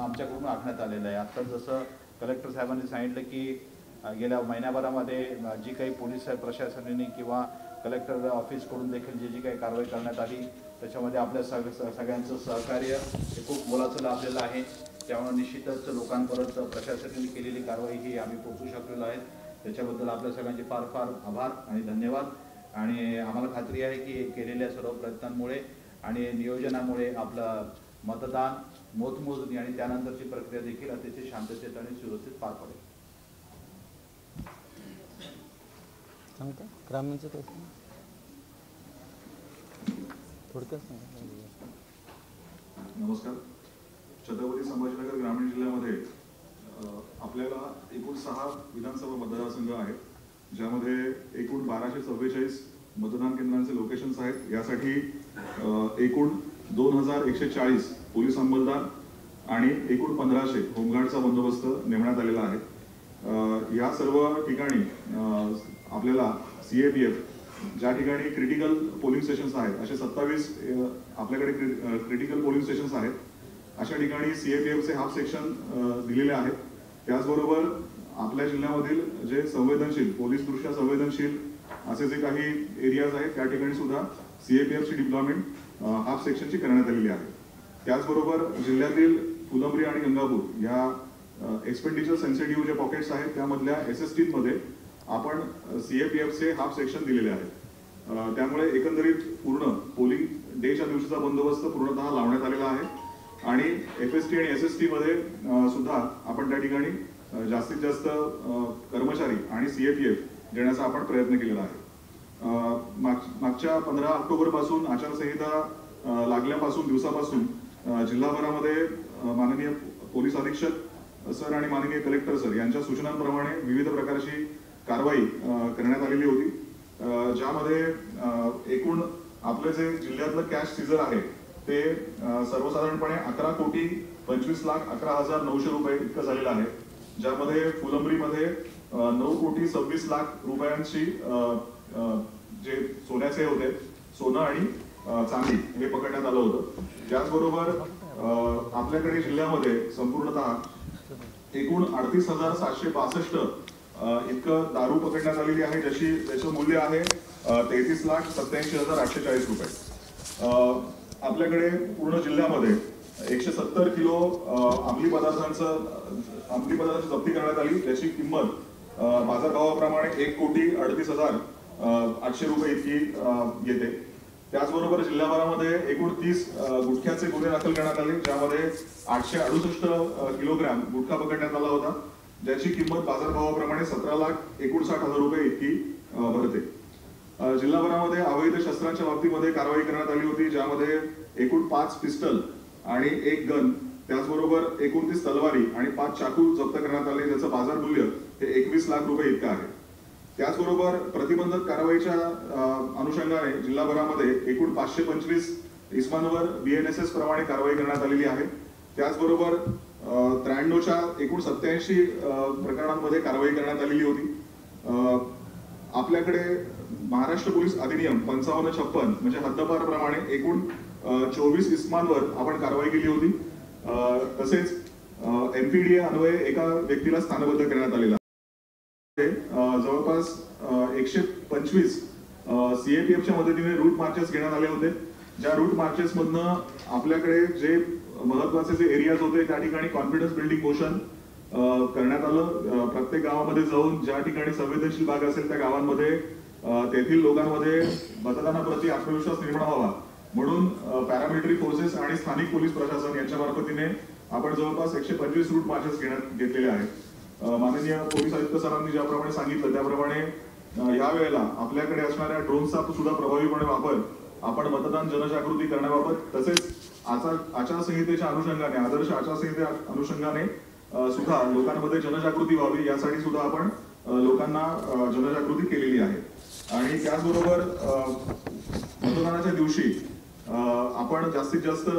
आमच्याकडून आखण्यात आलेलं आहे. आत्ता जसं कलेक्टर साहेबांनी सांगितलं की गेल्या महिन्याभरामध्ये जी काही पोलीस प्रशासनाने किंवा कलेक्टर ऑफिसकडून देखील जी काही कारवाई करण्यात आली त्याच्यामध्ये आपल्या सगळ्यांचं सहकार्य हे खूप मोलाचं लाभलेलं आहे. त्यामुळे निश्चितच लोकांपर्यंत प्रशासनाने केलेली कारवाई ही आम्ही पोहोचू शकलेलो आहे. त्याच्याबद्दल आपल्या सगळ्यांचे फार फार आभार आणि धन्यवाद. आणि आम्हाला खात्री आहे की केलेल्या सर्व प्रयत्नांमुळे आणि नियोजनामुळे आपलं मतदान, मतमोजणी आणि त्यानंतरची प्रक्रिया देखील अतिशय शांततेत आणि सुरक्षित पार पडेल. ग्रामीणचं कसं थोडक्यात सांगा. नमस्कार. छत्रपती संभाजीनगर ग्रामीण जिल्ह्यामध्ये आपल्याला एकूण 6 विधानसभा मतदारसंघ आहेत, ज्यामध्ये एकूण 1244 मतदान केंद्रांचे लोकेशन्स आहेत. यासाठी एकूण 2140 पोलीस अंमलदार आणि एकूण 1500 होमगार्डचा बंदोबस्त नेमण्यात आलेला आहे. या सर्व ठिकाणी आपल्याला CAPF ज्या ठिकाणी क्रिटिकल पोलिंग स्टेशन्स आहेत, असे 27 आपल्याकडे क्रिटिकल पोलिंग स्टेशन्स आहेत, अशा ठिकाणी CAPFचे हाफ सेक्शन दिलेले आहेत. त्याचबरोबर आपल्या जिल्ह्यामधील जे संवेदनशील, पोलीसदृष्ट्या संवेदनशील असे जे काही एरियाज आहेत त्या ठिकाणी सुद्धा CAPFची डिप्लॉयमेंट हाफ सेक्शनची करण्यात आलेली आहे. त्याचबरोबर जिल्ह्यातील फुलंब्री आणि गंगापूर या एक्सपेंडिचर सेन्सिटिव्ह जे पॉकेट्स आहेत त्यामधल्या SST मध्ये आपण CAPFचे हाफ सेक्शन दिलेले आहेत. त्यामुळे एकंदरीत पूर्ण पोलिंग डेच्या दिवशीचा बंदोबस्त पूर्णतः लावण्यात आलेला आहे. आणि FST आणि SST मध्ये सुद्धा आपण त्या ठिकाणी जास्तीत जास्त कर्मचारी आणि CAPF देण्याचा आपण प्रयत्न केलेला आहे. मागच्या 15 ऑक्टोबर पासून आचारसंहिता लागल्यापासून दिवसापासून जिल्हाभरामध्ये माननीय पोलीस अधीक्षक सर आणि माननीय कलेक्टर सर यांच्या सूचनांप्रमाणे विविध प्रकारची कारवाई करण्यात आलेली होती, ज्यामध्ये एकूण आपले जे जिल्ह्यातलं कॅश सीझर आहे ते सर्वसाधारणपणे 11,25,11,900 रुपये इतकं झालेलं आहे, ज्यामध्ये फुलंब्रीमध्ये 9,26,00,000 रुपयांची जे सोन्याचे होते, सोनं आणि चांदी हे पकडण्यात आलं होतं. त्याचबरोबर आपल्याकडे जिल्ह्यामध्ये संपूर्णतः एकूण 38,762 इतकं दारू पकडण्यात आलेली आहे, ज्याचं मूल्य आहे 33,87,840 रुपये. आपल्याकडे पूर्ण जिल्ह्यामध्ये 170 किलो अंमली पदार्थांची जप्ती करण्यात आली, त्याची किंमत बाजारभावाप्रमाणे 1,38,000,800 रुपये इतकी येते. त्याचबरोबर जिल्ह्याभरामध्ये एकूण 30 गुटख्याचे गुन्हे दाखल करण्यात आले, ज्यामध्ये 868 किलोग्रॅम गुटखा पकडण्यात आला होता, ज्याची किंमत बाजारभावाप्रमाणे 17,59,000 रुपये इतकी भरते. जिल्हाभरामध्ये अवैध शस्त्रांच्या बाबतीमध्ये कारवाई करण्यात आली होती, ज्यामध्ये एकूण 5 पिस्टल आणि 1 गन, त्याचबरोबर 29 तलवारी आणि 5 चाकू जप्त करण्यात आले, ज्याचं बाजार मूल्य हे 21 लाख रुपये इतकं आहे. त्याचबरोबर प्रतिबंधक कारवाईच्या अनुषंगाने जिल्हाभरामध्ये एकूण 525 इसमांवर BNSS प्रमाणे कारवाई करण्यात आलेली आहे. त्याचबरोबर 93च्या एकूण 87 प्रकरणांमध्ये कारवाई करण्यात आलेली होती. आपल्याकडे महाराष्ट्र पोलीस अधिनियम 5556 म्हणजे हद्दपार प्रमाणे एकूण 24 इसमांवर आपण कारवाई केली होती. तसेच MPDA अन्वये एका व्यक्तीला स्थानबद्ध करण्यात आलेला जवळपास 125 CAPFच्या मदतीने रूट मार्चेस घेण्यात आले होते. ज्या रूट मार्चेस मधनं आपल्याकडे जे महत्वाचे जे एरियाज होते त्या ठिकाणी कॉन्फिडन्स बिल्डिंग मोशन करण्यात आलं. प्रत्येक गावामध्ये जाऊन ज्या ठिकाणी संवेदनशील भाग असेल त्या गावांमध्ये तेथील लोकांमध्ये मतदानाप्रती आत्मविश्वास निर्माण व्हावा म्हणून पॅरामिलिटरी फोर्सेस आणि स्थानिक पोलीस प्रशासन यांच्या मार्फतीने आपण जवळपास 125 रूट मार्चेस घेतलेले आहेत. माननीय पोलीस आयुक्त सरांनी ज्याप्रमाणे सांगितलं त्याप्रमाणे या वेळेला आपल्याकडे असणाऱ्या ड्रोनचा सुद्धा प्रभावीपणे वापर आपण मतदान जनजागृती करण्याबाबत, तसेच आचारसंहितेच्या अनुषंगाने, आदर्श आचारसंहिते अनुषंगाने सुद्धा लोकांमध्ये जनजागृती व्हावी यासाठी सुद्धा आपण लोकांना जनजागृती केलेली आहे. आणि त्याचबरोबर मतदानाच्या दिवशी आपण जास्तीत जास्त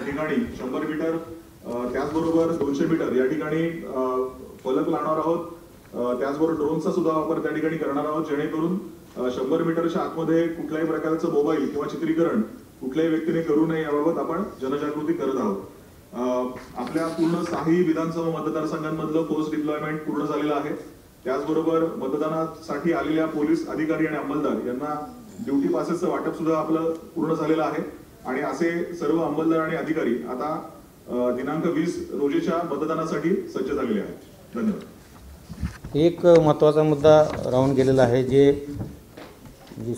ठिकाणी 100 मीटर त्याचबरोबर 200 मीटर या ठिकाणी फलक लावणार आहोत. त्याचबरोबर ड्रोनचा सुद्धा वापर त्या ठिकाणी करणार आहोत, जेणेकरून 100 मीटरच्या आतमध्ये कुठल्याही प्रकारचं मोबाईल किंवा चित्रीकरण कुठल्याही व्यक्तीने करू नये याबाबत आपण जनजागृती करत आहोत. आपल्या पूर्ण 6 विधानसभा मतदारसंघांमधलं फोर्स डिप्लॉयमेंट पूर्ण झालेलं आहे. त्याचबरोबर मतदानासाठी आलेल्या पोलीस अधिकारी आणि अंमलदार यांना ड्युटी पासेसचं वाटप सुद्धा आपलं पूर्ण झालेलं आहे. आणि असे सर्व अंमलदार आणि अधिकारी आता दिनांक 20 रोजीच्या मतदानासाठी सज्ज झालेले आहेत. धन्यवाद. एक महत्त्वाचा मुद्दा राहून गेलेला आहे जे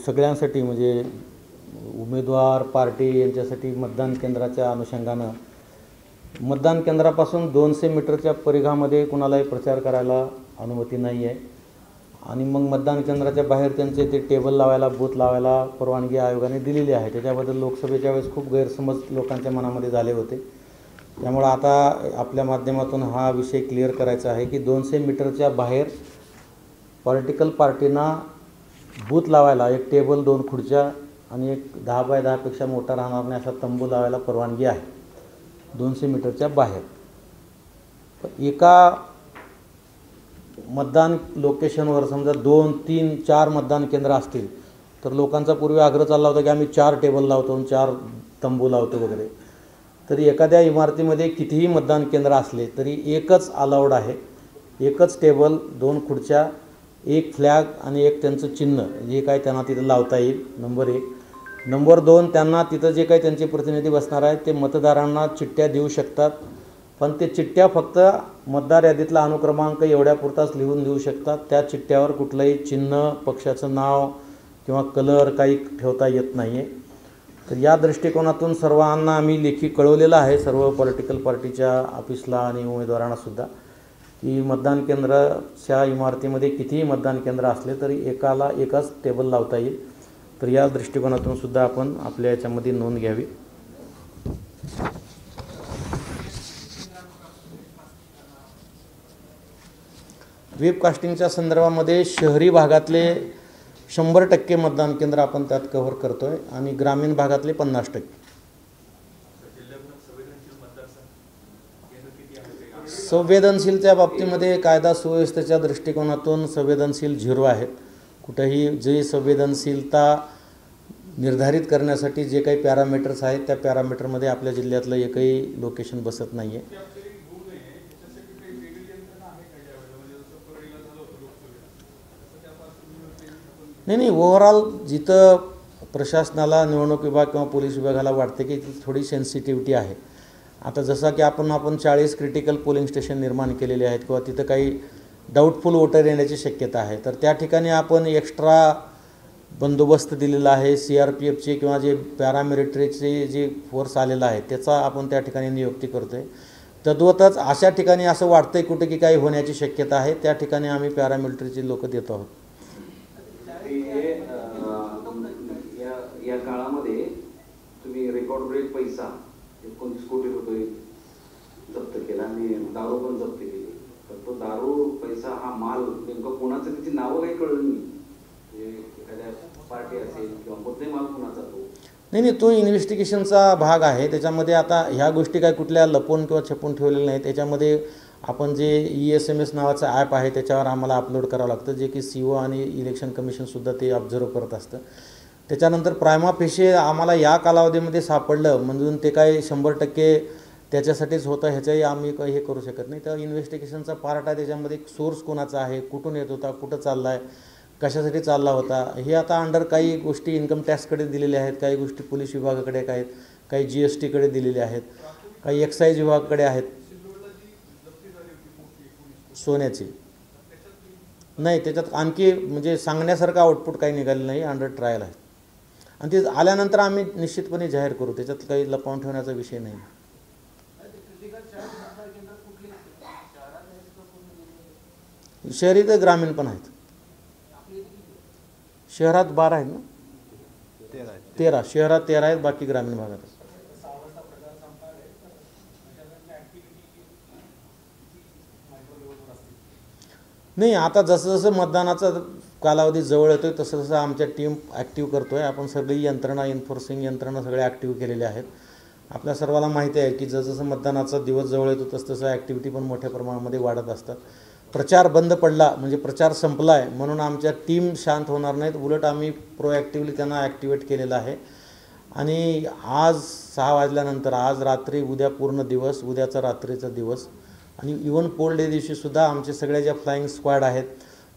सगळ्यांसाठी म्हणजे उमेदवार, पार्टी यांच्यासाठी मतदान केंद्राच्या अनुषंगानं मतदान केंद्रापासून 200 मीटरच्या परिघामध्ये कुणालाही प्रचार करायला अनुमती नाही आहे. आणि मग मतदान केंद्राच्या बाहेर त्यांचे ते टेबल लावायला, बूथ लावायला परवानगी आयोगाने दिलेली आहे. त्याच्याबद्दल लोकसभेच्या वेळेस खूप गैरसमज लोकांच्या मनामध्ये झाले होते. त्यामुळं आता आपल्या माध्यमातून हा विषय क्लिअर करायचा आहे की 200 मीटरच्या बाहेर पॉलिटिकल पार्टींना बूथ लावायला एक टेबल, 2 खुर्च्या आणि एक 10 बाय 10 पेक्षा मोठा राहणार नाही असा तंबू लावायला परवानगी आहे 200 मीटरच्या बाहेर. एका मतदान लोकेशनवर समजा 2, 3, 4 मतदान केंद्र असतील तर लोकांचा पूर्वी आग्रह चालला होता की आम्ही 4 टेबल लावतो आणि 4 तंबू लावतो वगैरे. तरी एखाद्या इमारतीमध्ये कितीही मतदान केंद्र असले तरी एकच अलाउड आहे. एकच टेबल, 2 खुर्च्या, 1 फ्लॅग आणि एक त्यांचं चिन्ह जे काही त्यांना तिथं लावता येईल. नंबर 1. नंबर 2, त्यांना तिथं जे काही त्यांचे प्रतिनिधी बसणार आहेत ते मतदारांना चिठ्ठ्या देऊ शकतात, पण ते चिठ्ठ्या फक्त मतदार यादीतला अनुक्रमांक एवढ्यापुरताच लिहून देऊ शकतात. त्या चिठ्ठ्यावर कुठलंही चिन्ह, पक्षाचं नाव किंवा कलर काही ठेवता येत नाही आहे. तर या दृष्टिकोनातून सर्वांना आम्ही लेखी कळवलेलं आहे, सर्व पॉलिटिकल पार्टीच्या ऑफिसला आणि उमेदवारांनासुद्धा, की मतदान केंद्राच्या इमारतीमध्ये कितीही मतदान केंद्र असले तरी एकाला एकच टेबल लावता येईल. तर या दृष्टिकोनातून सुद्धा आपण आपल्या याच्यामध्ये नोंद घ्यावी. वेबकास्टिंगच्या संदर्भामध्ये शहरी भागातले 100% मतदान केंद्र आपण त्यात कव्हर करतो आहे आणि ग्रामीण भागातले 50%. संवेदनशीलच्या बाबतीमध्ये कायदा सुव्यवस्थेच्या दृष्टिकोनातून संवेदनशील 0 आहेत. कुठेही जे संवेदनशीलता निर्धारित करण्यासाठी जे काही पॅरामीटर्स आहेत त्या पॅरामीटरमध्ये आपल्या जिल्ह्यातलं एकही लोकेशन बसत नाही आहे. नाही, ओव्हरऑल जिथं प्रशासनाला, निवडणूक विभाग किंवा पोलीस विभागाला वाटते की थोडी सेन्सिटिव्हिटी आहे. आता जसं की आपण 40 क्रिटिकल पोलिंग स्टेशन निर्माण केलेले आहेत किंवा तिथं काही डाऊटफुल वोटर येण्याची शक्यता आहे, तर त्या ठिकाणी आपण एक्स्ट्रा बंदोबस्त दिलेला आहे. CRPFचे किंवा जे पॅरामिलिटरीचे जे फोर्स आलेला आहे त्याचा आपण त्या ठिकाणी नियुक्ती करतो आहे. तद्वतच अशा ठिकाणी असं वाटतं आहे कुठे की काही होण्याची शक्यता आहे, त्या ठिकाणी आम्ही पॅरामिलिटरीचे लोक देतो आहोत. या काळामध्ये तुम्ही रेकॉर्ड ब्रेक पैसा 19 कोटी रुपये जप्त केला आणि दारू पण जप्त केली. तर तो दारू पैसा हा माल नेमका कोणाचं त्याची नावं काही कळलं नाही. एखाद्या पार्टी असेल किंवा मुद्देमाल कोणाचा तो नाही, तो इन्व्हेस्टिगेशनचा भाग आहे. त्याच्यामध्ये आता ह्या गोष्टी काय कुठल्या लपवून किंवा छपून ठेवलेल्या नाही. त्याच्यामध्ये आपण जे ESMS नावाचं ॲप आहे त्याच्यावर आम्हाला अपलोड करावं लागतं, जे की CO आणि इलेक्शन कमिशनसुद्धा ते ऑब्झर्व करत असतं. त्याच्यानंतर प्रायमा फेशी आम्हाला या कालावधीमध्ये सापडलं म्हणून ते काय 100% त्याच्यासाठीच होतं ह्याच्याही आम्ही काही हे करू शकत नाही. तर इन्व्हेस्टिगेशनचा पार्ट आहे. त्याच्यामध्ये सोर्स कोणाचा आहे, कुठून येत होता, कुठं चालला आहे, कशासाठी चालला होता, हे आता अंडर काही गोष्टी इन्कम टॅक्सकडे दिलेल्या आहेत, काही गोष्टी पोलीस विभागाकडे आहेत, काही GSTकडे दिलेल्या आहेत, काही एक्साईज विभागाकडे आहेत. सोन्याची नाही, त्याच्यात आणखी म्हणजे सांगण्यासारखं आउटपुट काही निघालं नाही, अंडर ट्रायल आहे. आणि ते आल्यानंतर आम्ही निश्चितपणे जाहीर करू. त्याच्यात काही लपवून ठेवण्याचा विषय नाही. शहरी तर ग्रामीण पण आहेत. शहरात 12 आहेत ना, 13 शहरात 13 आहेत, बाकी ग्रामीण भागात आहेत. नाही, आता जसं जसं मतदानाचा कालावधी जवळ येतोय तसं तसं आमच्या टीम ॲक्टिव्ह करतो आहे. आपण सगळी यंत्रणा, एन्फोर्सिंग यंत्रणा सगळ्या ॲक्टिव्ह केलेल्या आहेत. आपल्या सर्वांना माहिती आहे की जसं मतदानाचा दिवस जवळ येतो तसं तसं ॲक्टिव्हिटी पण मोठ्या प्रमाणामध्ये वाढत असतात. प्रचार बंद पडला म्हणजे प्रचार संपला आहे म्हणून आमच्या टीम शांत होणार नाहीत. उलट आम्ही प्रोॲक्टिव्हली त्यांना ॲक्टिवेट केलेलं आहे. आणि आज 6 वाजल्यानंतर, आज रात्री, उद्या पूर्ण दिवस, उद्याचा रात्रीचा दिवस आणि इवन पोल डे दिवशीसुद्धा आमचे सगळ्या ज्या फ्लाईंग स्क्वॉड आहेत,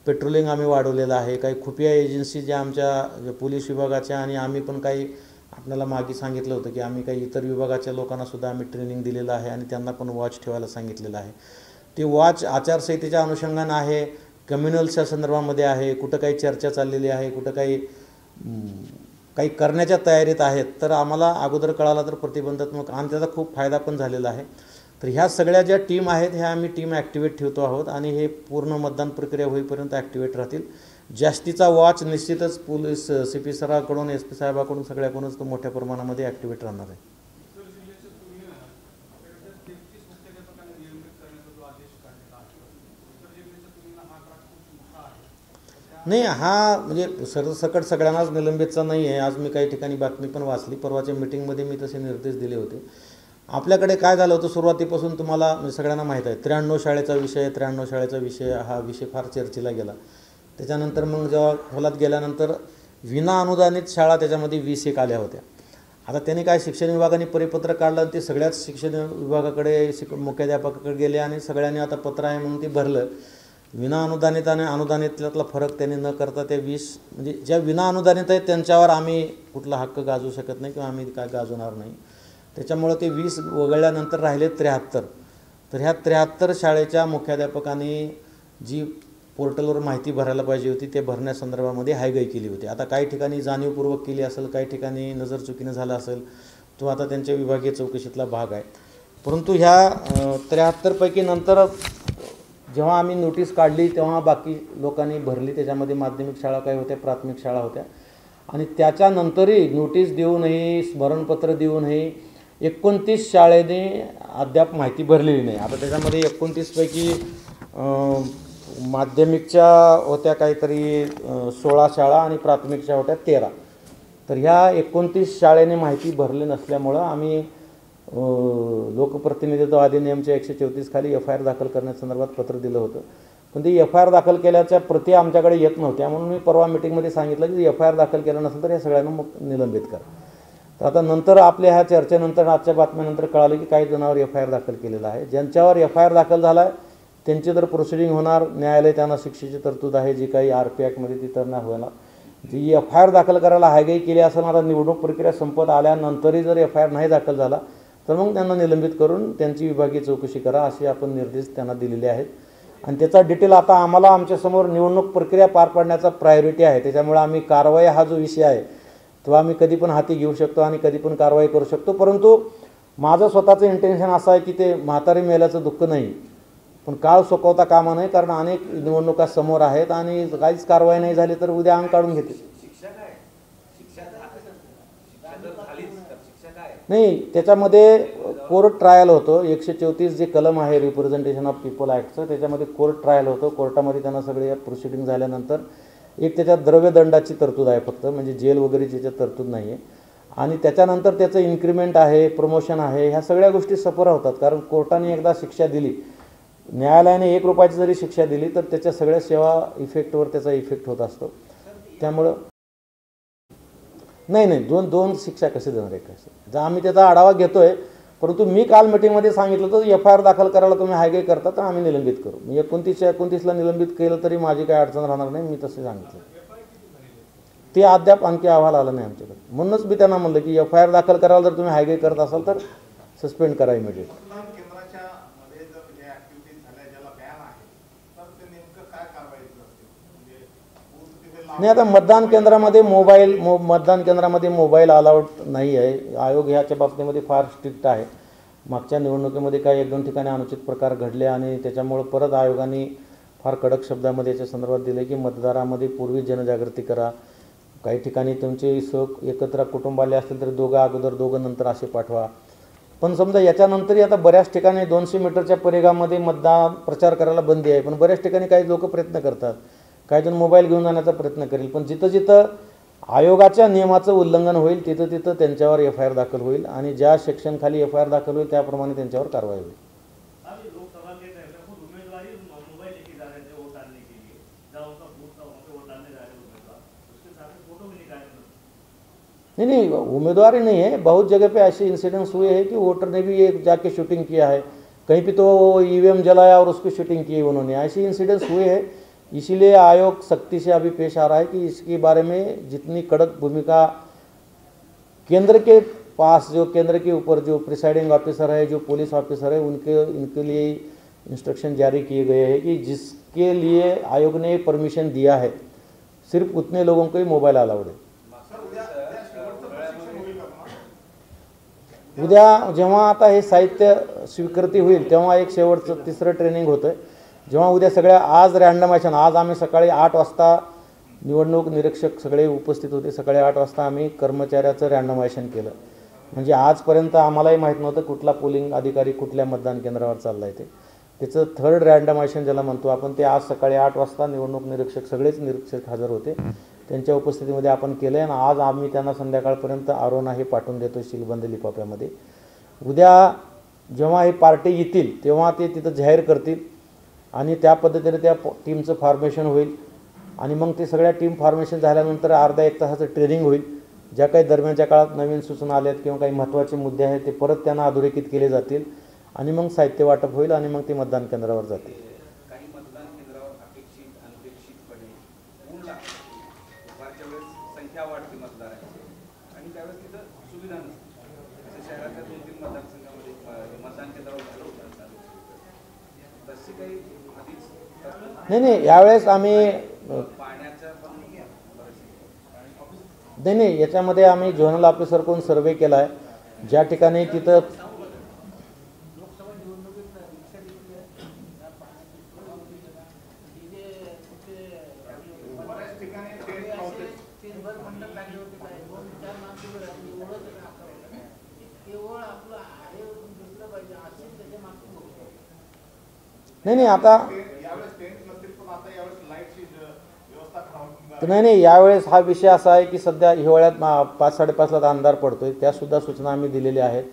पेट्रोलिंग आम्ही वाढवलेलं आहे. काही खुफिया एजन्सी ज्या आमच्या पोलीस विभागाच्या आणि आम्ही पण काही आपल्याला मागे सांगितलं होतं की आम्ही काही इतर विभागाच्या लोकांनासुद्धा आम्ही ट्रेनिंग दिलेलं आहे आणि त्यांना पण वॉच ठेवायला सांगितलेलं आहे. ते वॉच आचारसंहितेच्या अनुषंगानं आहे, कम्युनल्सच्या संदर्भामध्ये आहे, कुठं काही चर्चा चाललेली आहे, कुठं काही करण्याच्या तयारीत आहेत. तर आम्हाला अगोदर कळाला तर प्रतिबंधात्मक आणि त्याचा खूप फायदा पण झालेला आहे. तर ह्या सगळ्या ज्या टीम आहेत ह्या आम्ही टीम ॲक्टिवेट ठेवतो आहोत आणि हे पूर्ण मतदान प्रक्रिया होईपर्यंत ॲक्टिवेट राहतील. जास्तीचा वॉच निश्चितच पोलीस CP सराकडून, SP साहेबाकडून, सगळ्याकडूनच तो मोठ्या प्रमाणामध्ये ॲक्टिवेट राहणार आहे. नाही, हा म्हणजे सरसकट सगळ्यांनाच निलंबितचा नाही आहे. आज मी काही ठिकाणी बातमी पण वाचली. परवाच्या मीटिंगमध्ये मी तसे निर्देश दिले होते. आपल्याकडे काय झालं होतं सुरुवातीपासून तुम्हाला म्हणजे सगळ्यांना माहीत आहे, 93 शाळेचा विषय, 93 शाळेचा विषय हा विषय फार चर्चेला गेला. त्याच्यानंतर मग जेव्हा खोलात गेल्यानंतर विना अनुदानित शाळा त्याच्यामध्ये 20 आल्या होत्या. आता त्यांनी काय शिक्षण विभागाने परिपत्र काढलं आणि ते सगळ्याच शिक्षण विभागाकडे मुख्याध्यापकाकडे गेले आणि सगळ्यांनी आता पत्र आहे म्हणून ते भरलं. विना अनुदानित आणि अनुदानितल्यातला फरक त्यांनी न करता त्या 20 म्हणजे ज्या विना अनुदानित आहेत त्यांच्यावर आम्ही कुठला हक्क गाजवू शकत नाही किंवा आम्ही काय गाजवणार नाही. त्याच्यामुळं ते 20 वगळल्यानंतर राहिले 73. तर ह्या 73 शाळेच्या मुख्याध्यापकांनी जी पोर्टलवर माहिती भरायला पाहिजे होती ते भरण्यासंदर्भामध्ये हायगय केली होती. आता काही ठिकाणी जाणीवपूर्वक केली असेल, काही ठिकाणी नजर चुकीनं झाला असेल, तो आता त्यांच्या विभागीय चौकशीतला भाग आहे. परंतु ह्या 73 पैकी नंतर जेव्हा आम्ही नोटीस काढली तेव्हा बाकी लोकांनी भरली. त्याच्यामध्ये माध्यमिक शाळा काही होत्या, प्राथमिक शाळा होत्या आणि त्याच्यानंतरही नोटीस देऊनही, स्मरणपत्र देऊनही 29 शाळेने अद्याप माहिती भरलेली नाही. आता त्याच्यामध्ये 29 पैकी माध्यमिकच्या होत्या काहीतरी 16 शाळा आणि प्राथमिकच्या होत्या 13. तर ह्या 29 शाळेने माहिती भरली नसल्यामुळं आम्ही लोकप्रतिनिधित्व अधिनियमच्या 134 खाली FIR दाखल करण्यासंदर्भात पत्र दिलं होतं. पण ती FIR दाखल केल्याच्या प्रति आमच्याकडे येत नव्हत्या म्हणून मी परवा मीटिंगमध्ये सांगितलं की FIR दाखल केलं नसेल तर या सगळ्यांना मग निलंबित करा. तर आता नंतर आपल्या ह्या चर्चेनंतर, आजच्या बातम्यानंतर कळालं की काही जणांवर FIR दाखल केलेला आहे. ज्यांच्यावर FIR दाखल झाला आहे त्यांची जर प्रोसिडिंग होणार, न्यायालय त्यांना शिक्षेची तरतूद आहे जी काही RP ॲक्टमध्ये ती तर नाही होणार. जी FIR दाखल करायला हायगई केली असणार, निवडणूक प्रक्रिया संपत आल्यानंतरही जर FIR नाही दाखल झाला तर मग त्यांना निलंबित करून त्यांची विभागीय चौकशी करा असे आपण निर्देश त्यांना दिलेले आहेत. आणि त्याचा डिटेल आता आम्हाला आमच्यासमोर निवडणूक प्रक्रिया पार पाडण्याचा प्रायोरिटी आहे. त्याच्यामुळे आम्ही कारवाई हा जो विषय आहे तो आम्ही कधी पण हाती घेऊ शकतो आणि कधी पण कारवाई करू शकतो. परंतु माझं स्वतःचं इंटेन्शन असं आहे की ते म्हातारी मेल्याचं दुःख नाही, पण काळ सोकवता कामा नाही. कारण अनेक निवडणुका समोर आहेत आणि काहीच कारवाई नाही झाली तर उद्या अंग काढून घेतील. नाही, त्याच्यामध्ये कोर्ट ट्रायल होतं. 134 जे कलम आहे रिप्रेझेंटेशन ऑफ पीपल ॲक्टचं, त्याच्यामध्ये कोर्ट ट्रायल होतं. कोर्टामध्ये त्यांना सगळे प्रोसिडिंग झाल्यानंतर एक त्याच्यात द्रव्यदंडाची तरतूद आहे फक्त, म्हणजे जेल वगैरे त्याच्यात तरतूद नाही आहे. आणि त्याच्यानंतर त्याचं इन्क्रीमेंट आहे, प्रमोशन आहे, ह्या सगळ्या गोष्टी सफर होतात. कारण कोर्टाने एकदा शिक्षा दिली, न्यायालयाने 1 रुपयाची जरी शिक्षा दिली तर त्याच्या सगळ्या सेवा इफेक्टवर त्याचा इफेक्ट होत असतो. त्यामुळं नाही दोन शिक्षा कसे देणार आहे कसं, जर आम्ही त्याचा आढावा घेतोय. परंतु मी काल मीटिंगमध्ये सांगितलं तर FIR दाखल करायला तुम्ही हायगे करता तर आम्ही निलंबित करू. मी 29 निलंबित केलं तरी माझी काही अडचण राहणार नाही, मी तसे सांगितलं. ते अद्याप आणखी अहवाल आला नाही आमच्याकडे. म्हणूनच मी त्यांना म्हणलं की FIR दाखल करायला जर तुम्ही हायगे करत असाल तर सस्पेंड करा इमिडिएट. नाही, आता मतदान केंद्रामध्ये मोबाईल अलाउड नाही आहे. आयोग ह्याच्या बाबतीमध्ये फार स्ट्रिक्ट आहे. मागच्या निवडणुकीमध्ये काही 1-2 ठिकाणी अनुचित प्रकार घडले आणि त्याच्यामुळे परत आयोगाने फार कडक शब्दामध्ये याच्या संदर्भात दिले की मतदारामध्ये पूर्वी जनजागृती करा. काही ठिकाणी तुमचे एकत्र कुटुंबाले असतील तर दोघं अगोदर दोघं नंतर असे पाठवा. पण समजा याच्यानंतरही आता बऱ्याच ठिकाणी 200 मीटरच्या परिघामध्ये मतदान प्रचार करायला बंदी आहे. पण बऱ्याच ठिकाणी काही लोक प्रयत्न करतात, काही जण मोबाईल घेऊन जाण्याचा प्रयत्न करेल. पण जिथं जिथं आयोगाच्या नियमाचं उल्लंघन होईल तिथं तिथं त्यांच्यावर FIR दाखल होईल आणि ज्या सेक्शन खाली FIR दाखल होईल त्याप्रमाणे त्यांच्यावर कारवाई होईल. नहीं, उम्मीदवार ही नहीं है. बहुत जगह पे ऐसे इंसिडेंट्स हुए हैं कि वोटर ने भी एक जाके शूटिंग किया है, कहीं पे तो EVM जलाया और उसकी शूटिंग की उन्होंने. ऐसे इंसिडेंट्स हुए हैं. इसीलिए आयोग सख्ती से अभी पेश आ रहा है कि इसके बारे में जितनी कड़क भूमिका केंद्र के पास, जो केंद्र के ऊपर जो प्रिसाइडिंग ऑफिसर है, जो पुलिस ऑफिसर है, इनके लिए इंस्ट्रक्शन जारी किए गए हैं कि जिसके लिए आयोग ने परमिशन दिया है सिर्फ उतने लोगों को ही मोबाइल अलाउड है. उद्या जेव्हा आता हे साहित्य स्वीकृती होईल तेव्हा एक शेवटचं 3रं ट्रेनिंग होतं. जेव्हा उद्या सगळ्या आज रँडमायझेशन, आज आम्ही सकाळी 8 वाजता निवडणूक निरीक्षक सगळे उपस्थित होते. सकाळी 8 वाजता आम्ही कर्मचाऱ्याचं रँडमायझेशन केलं. म्हणजे आजपर्यंत आम्हालाही माहीत नव्हतं कुठला पोलिंग अधिकारी कुठल्या मतदान केंद्रावर चालला आहे. त्याचं 3rd रँडमायझेशन ज्याला म्हणतो आपण, ते आज सकाळी 8 वाजता निवडणूक निरीक्षक सगळेच निरीक्षक हजर होते. त्यांच्या उपस्थितीमध्ये आपण केलं आहे आणि आज आम्ही त्यांना संध्याकाळपर्यंत आरोना हे पाठवून देतो सीलबंद लिफाफ्यामध्ये. उद्या जेव्हा हे पार्टी येतील तेव्हा ते तिथं जाहीर करतील आणि त्या पद्धतीने त्या टीमचं फॉर्मेशन होईल आणि मग ते सगळ्या टीम फॉर्मेशन झाल्यानंतर अर्धा 1 तासाचं ट्रेनिंग होईल. ज्या काही दरम्यानच्या काळात नवीन सूचना आल्यात किंवा काही महत्त्वाचे मुद्दे आहेत ते परत त्यांना अधोरेखित केले जातील आणि मग साहित्य वाटप होईल आणि मग ते मतदान केंद्रावर जातील. काही मतदान केंद्रावर अपेक्षितपणे दुपारच्या वेळेस संख्या वाढते मतदारांची आणि त्यावेळेस तिथं सुविधा नसते. शहरातल्या 2-3 मतदारसंघामध्ये मतदान केंद्रावर झालं होतं. तशी काही आधीच नाही यावेळेस आम्ही पाण्याच्या नाही याच्यामध्ये आम्ही झोनल ऑफिसरकडून सर्वे केला आहे. ज्या ठिकाणी तिथं नाही आता नाही यावेळेस हा विषय असा आहे की सध्या हिवाळ्यात 5-5:30ला अंधार पडतोय. त्यासुद्धा सूचना आम्ही दिलेल्या आहेत,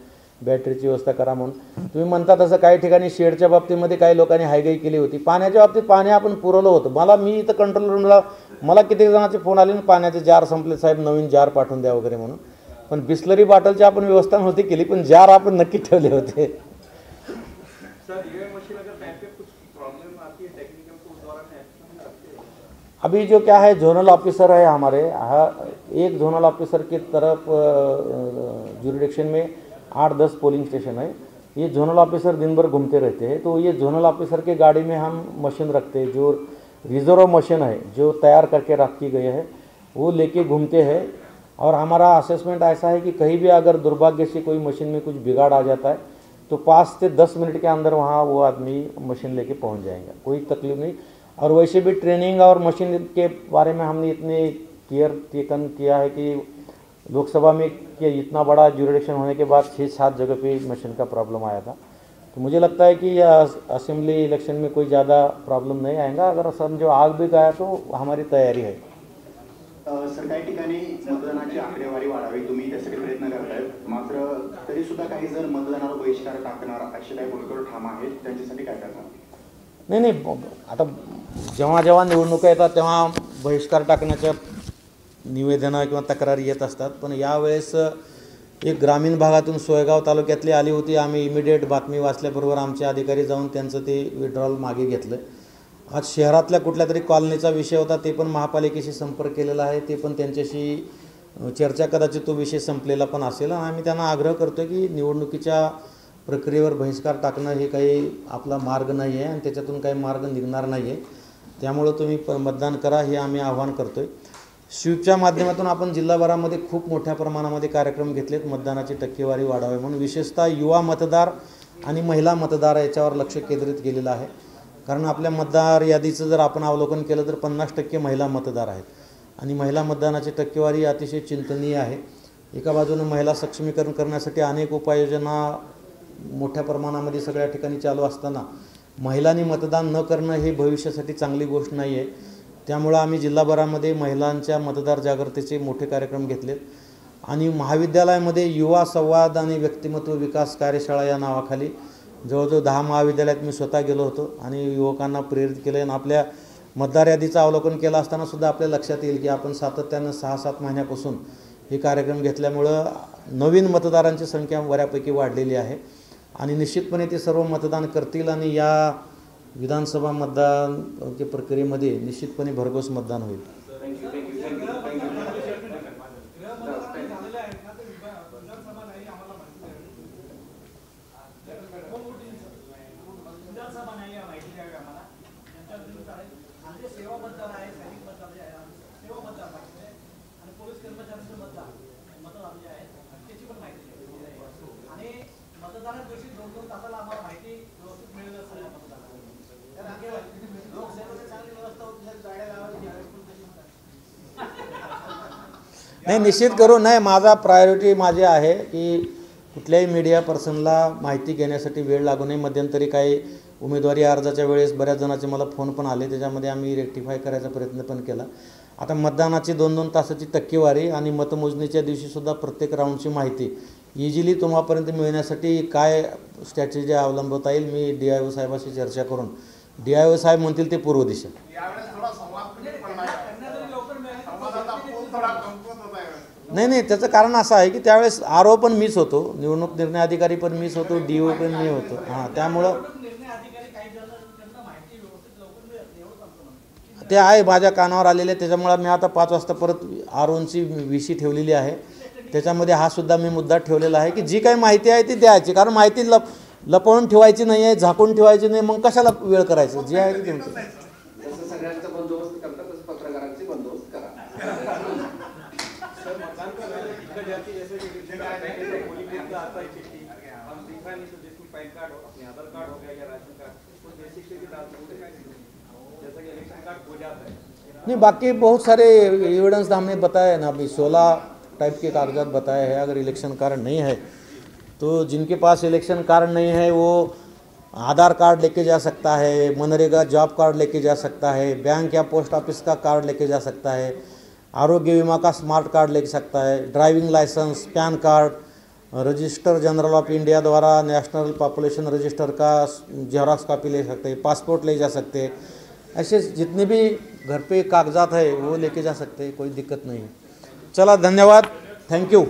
बॅटरीची व्यवस्था करा म्हणून. तुम्ही म्हणता तसं काही ठिकाणी शेडच्या बाबतीमध्ये काही लोकांनी हायगाई केली होती. पाण्याच्या बाबतीत पाणी आपण पुरवलं होतं. मी इथं कंट्रोल रूमला मला किती जणांचे फोन आले ना, पाण्याचे जार संपले साहेब, नवीन जार पाठवून द्या वगैरे म्हणून. पण बिस्लरी बॉटलची आपण व्यवस्था नव्हती केली, पण जार आपण नक्की ठेवले होते. अभी जो क्या है, जोनल ऑफिसर है हमारे, एक जोनल ऑफिसर की तरफ जुरिडिक्शन में 8-10 पोलिंग स्टेशन है. ये जोनल ऑफिसर दिन भर घूमते रहते हैं. तो ये जोनल ऑफिसर के गाड़ी में हम मशीन रखते हैं, जो रिजर्व मशीन है जो तैयार करके रखी गई है, वो लेके घूमते हैं. और हमारा असेसमेंट ऐसा है कि कहीं भी अगर दुर्भाग्य से कोई मशीन में कुछ बिगाड़ आ जाता है तो 5 से 10 मिनट के अंदर वहाँ वो आदमी मशीन लेके पहुँच जाएगा, कोई तकलीफ नहीं. और वैसे भी ट्रेनिंग और मशीन के बारे में हमने इतने केयर टेकन किया है कि लोकसभा में कि इतना बड़ा ज्यूरिडिक्शन होने के बाद 6-7 जगह पे मशीन का प्रॉब्लम आया था। तो मुझे लगता है कि असेंबली इलेक्शन में कोई ज़्यादा प्रॉब्लम नहीं आएगा। अगर समझो आग भी गया तो हमारी तयारी है। सर काही ठिकाणी मतदानाची आकडेवारी वाढावी तुम्ही त्यासाठी प्रयत्न करतायत, मात्र तरी सुद्धा काही जर मतदानावर बहिष्कार टाकणार असे काही भूमिकेवर ठाम आहेत, त्यांच्यासाठी काय करणार? नाही आता जेव्हा जेव्हा निवडणुका येतात तेव्हा बहिष्कार टाकण्याच्या निवेदनं किंवा तक्रारी येत असतात, पण यावेळेस एक ग्रामीण भागातून सोयगाव तालुक्यातली आली होती। आम्ही इमिडिएट बातमी वाचल्याबरोबर आमचे अधिकारी जाऊन त्यांचं ते विड्रॉल मागे घेतलं। आज शहरातल्या कुठल्या तरी कॉलनीचा विषय होता, ते पण महापालिकेशी संपर्क केलेला आहे, ते पण त्यांच्याशी चर्चा कदाचित तो विषय संपलेला पण असेल। आणि आम्ही त्यांना आग्रह करतो की निवडणुकीच्या प्रक्रियेवर बहिष्कार टाकणं हे काही आपला मार्ग नाही आहे आणि त्याच्यातून काही मार्ग निघणार नाही आहे। त्यामुळे तुम्ही मतदान करा हे आम्ही आवाहन करतोय। स्वीपच्या माध्यमातून आपण जिल्हाभरामध्ये खूप मोठ्या प्रमाणामध्ये कार्यक्रम घेतलेत मतदानाची टक्केवारी वाढावी म्हणून। विशेषतः युवा मतदार आणि महिला मतदार याच्यावर लक्ष केंद्रित केलेलं आहे, कारण आपल्या मतदार यादीचं जर आपण अवलोकन केलं तर 50% महिला मतदार आहेत आणि महिला मतदानाची टक्केवारी अतिशय चिंतनीय आहे। एका बाजूने महिला सक्षमीकरण करण्यासाठी अनेक उपाययोजना मोठ्या प्रमाणामध्ये सगळ्या ठिकाणी चालू असताना महिलांनी मतदान न करणं हे भविष्यासाठी चांगली गोष्ट नाही आहे। त्यामुळे आम्ही जिल्हाभरामध्ये महिलांच्या मतदार जागृतीचे मोठे कार्यक्रम घेतलेत आणि महाविद्यालयामध्ये युवा संवाद आणि व्यक्तिमत्व विकास कार्यशाळा या नावाखाली जवळजवळ 10 महाविद्यालयात मी स्वतः गेलो होतो आणि युवकांना प्रेरित केले। आणि आपल्या मतदार यादीचं अवलोकन केलं असताना सुद्धा आपल्या लक्षात येईल की आपण सातत्यानं 6-7 महिन्यापासून हे कार्यक्रम घेतल्यामुळं नवीन मतदारांची संख्या बऱ्यापैकी वाढलेली आहे आणि निश्चितपणे ते सर्व मतदान करतील आणि या विधानसभा मतदान के प्रक्रियेमध्ये निश्चितपणे भरघोस मतदान होईल। नाही निश्चित करू नाही, माझा प्रायोरिटी माझे आहे की कुठल्याही मीडिया पर्सनला माहिती घेण्यासाठी वेळ लागू नये। मध्यंतरी काही उमेदवारी अर्जाच्या वेळेस बऱ्याच जणांचे मला फोन पण आले, त्याच्यामध्ये आम्ही रेक्टिफाय करायचा प्रयत्न पण केला। आता मतदानाची 2-2 तासाची टक्केवारी आणि मतमोजणीच्या दिवशीसुद्धा प्रत्येक राऊंडची माहिती इझिली तुम्हापर्यंत मिळण्यासाठी काय स्ट्रॅटेजी अवलंबवता येईल मी DIO साहेबांशी चर्चा करून DIO साहेब म्हणतील ते पूर्व दिशा। नाही त्याचं कारण असं आहे की त्यावेळेस RO पण मीच होतो, निवडणूक निर्णय अधिकारी पण मीच होतो, DO पण मी होतो। त्यामुळं ते आहे माझ्या कानावर आलेले, त्याच्यामुळे मी आता 5 वाजता परत ROची विशी ठेवलेली आहे, त्याच्यामध्ये हा सुद्धा मी मुद्दा ठेवलेला आहे की जी काही माहिती आहे ती द्यायची, कारण माहिती लपवून ठेवायची नाही आहे, झाकून ठेवायची नाही, मग कशाला वेळ करायचं, जे आहे ते जसं सगळ्यांचा बंदोबस्त करतात तसं पत्रकारांची बंदोबस्त करा। नहीं बाकी बहुत सारे एविडेंस हमने बताया ना, अभी 16 टाइप के कागजात बताए हैं। अगर इलेक्शन कार्ड नहीं है तो जिनके पास इलेक्शन कार्ड नहीं है वो आधार कार्ड लेके जा सकता है, मनरेगा जॉब कार्ड लेके जा सकता है, बैंक या पोस्ट ऑफिस का कार्ड लेके जा सकता है, आरोग्य बीमा का स्मार्ट कार्ड ले सकता है, ड्राइविंग लाइसेंस, पैन card, register general of India द्वारा नेशनल पॉपुलेशन रजिस्टर का जेरोक्स कॉपी ले सकते हैं, पासपोर्ट ले जा सकते हैं। ऐसे जितने भी घर पे कागजात है वो लेके जा सकते हैं, कोई दिक्कत नहीं है। चला धन्यवाद, थैंक यू।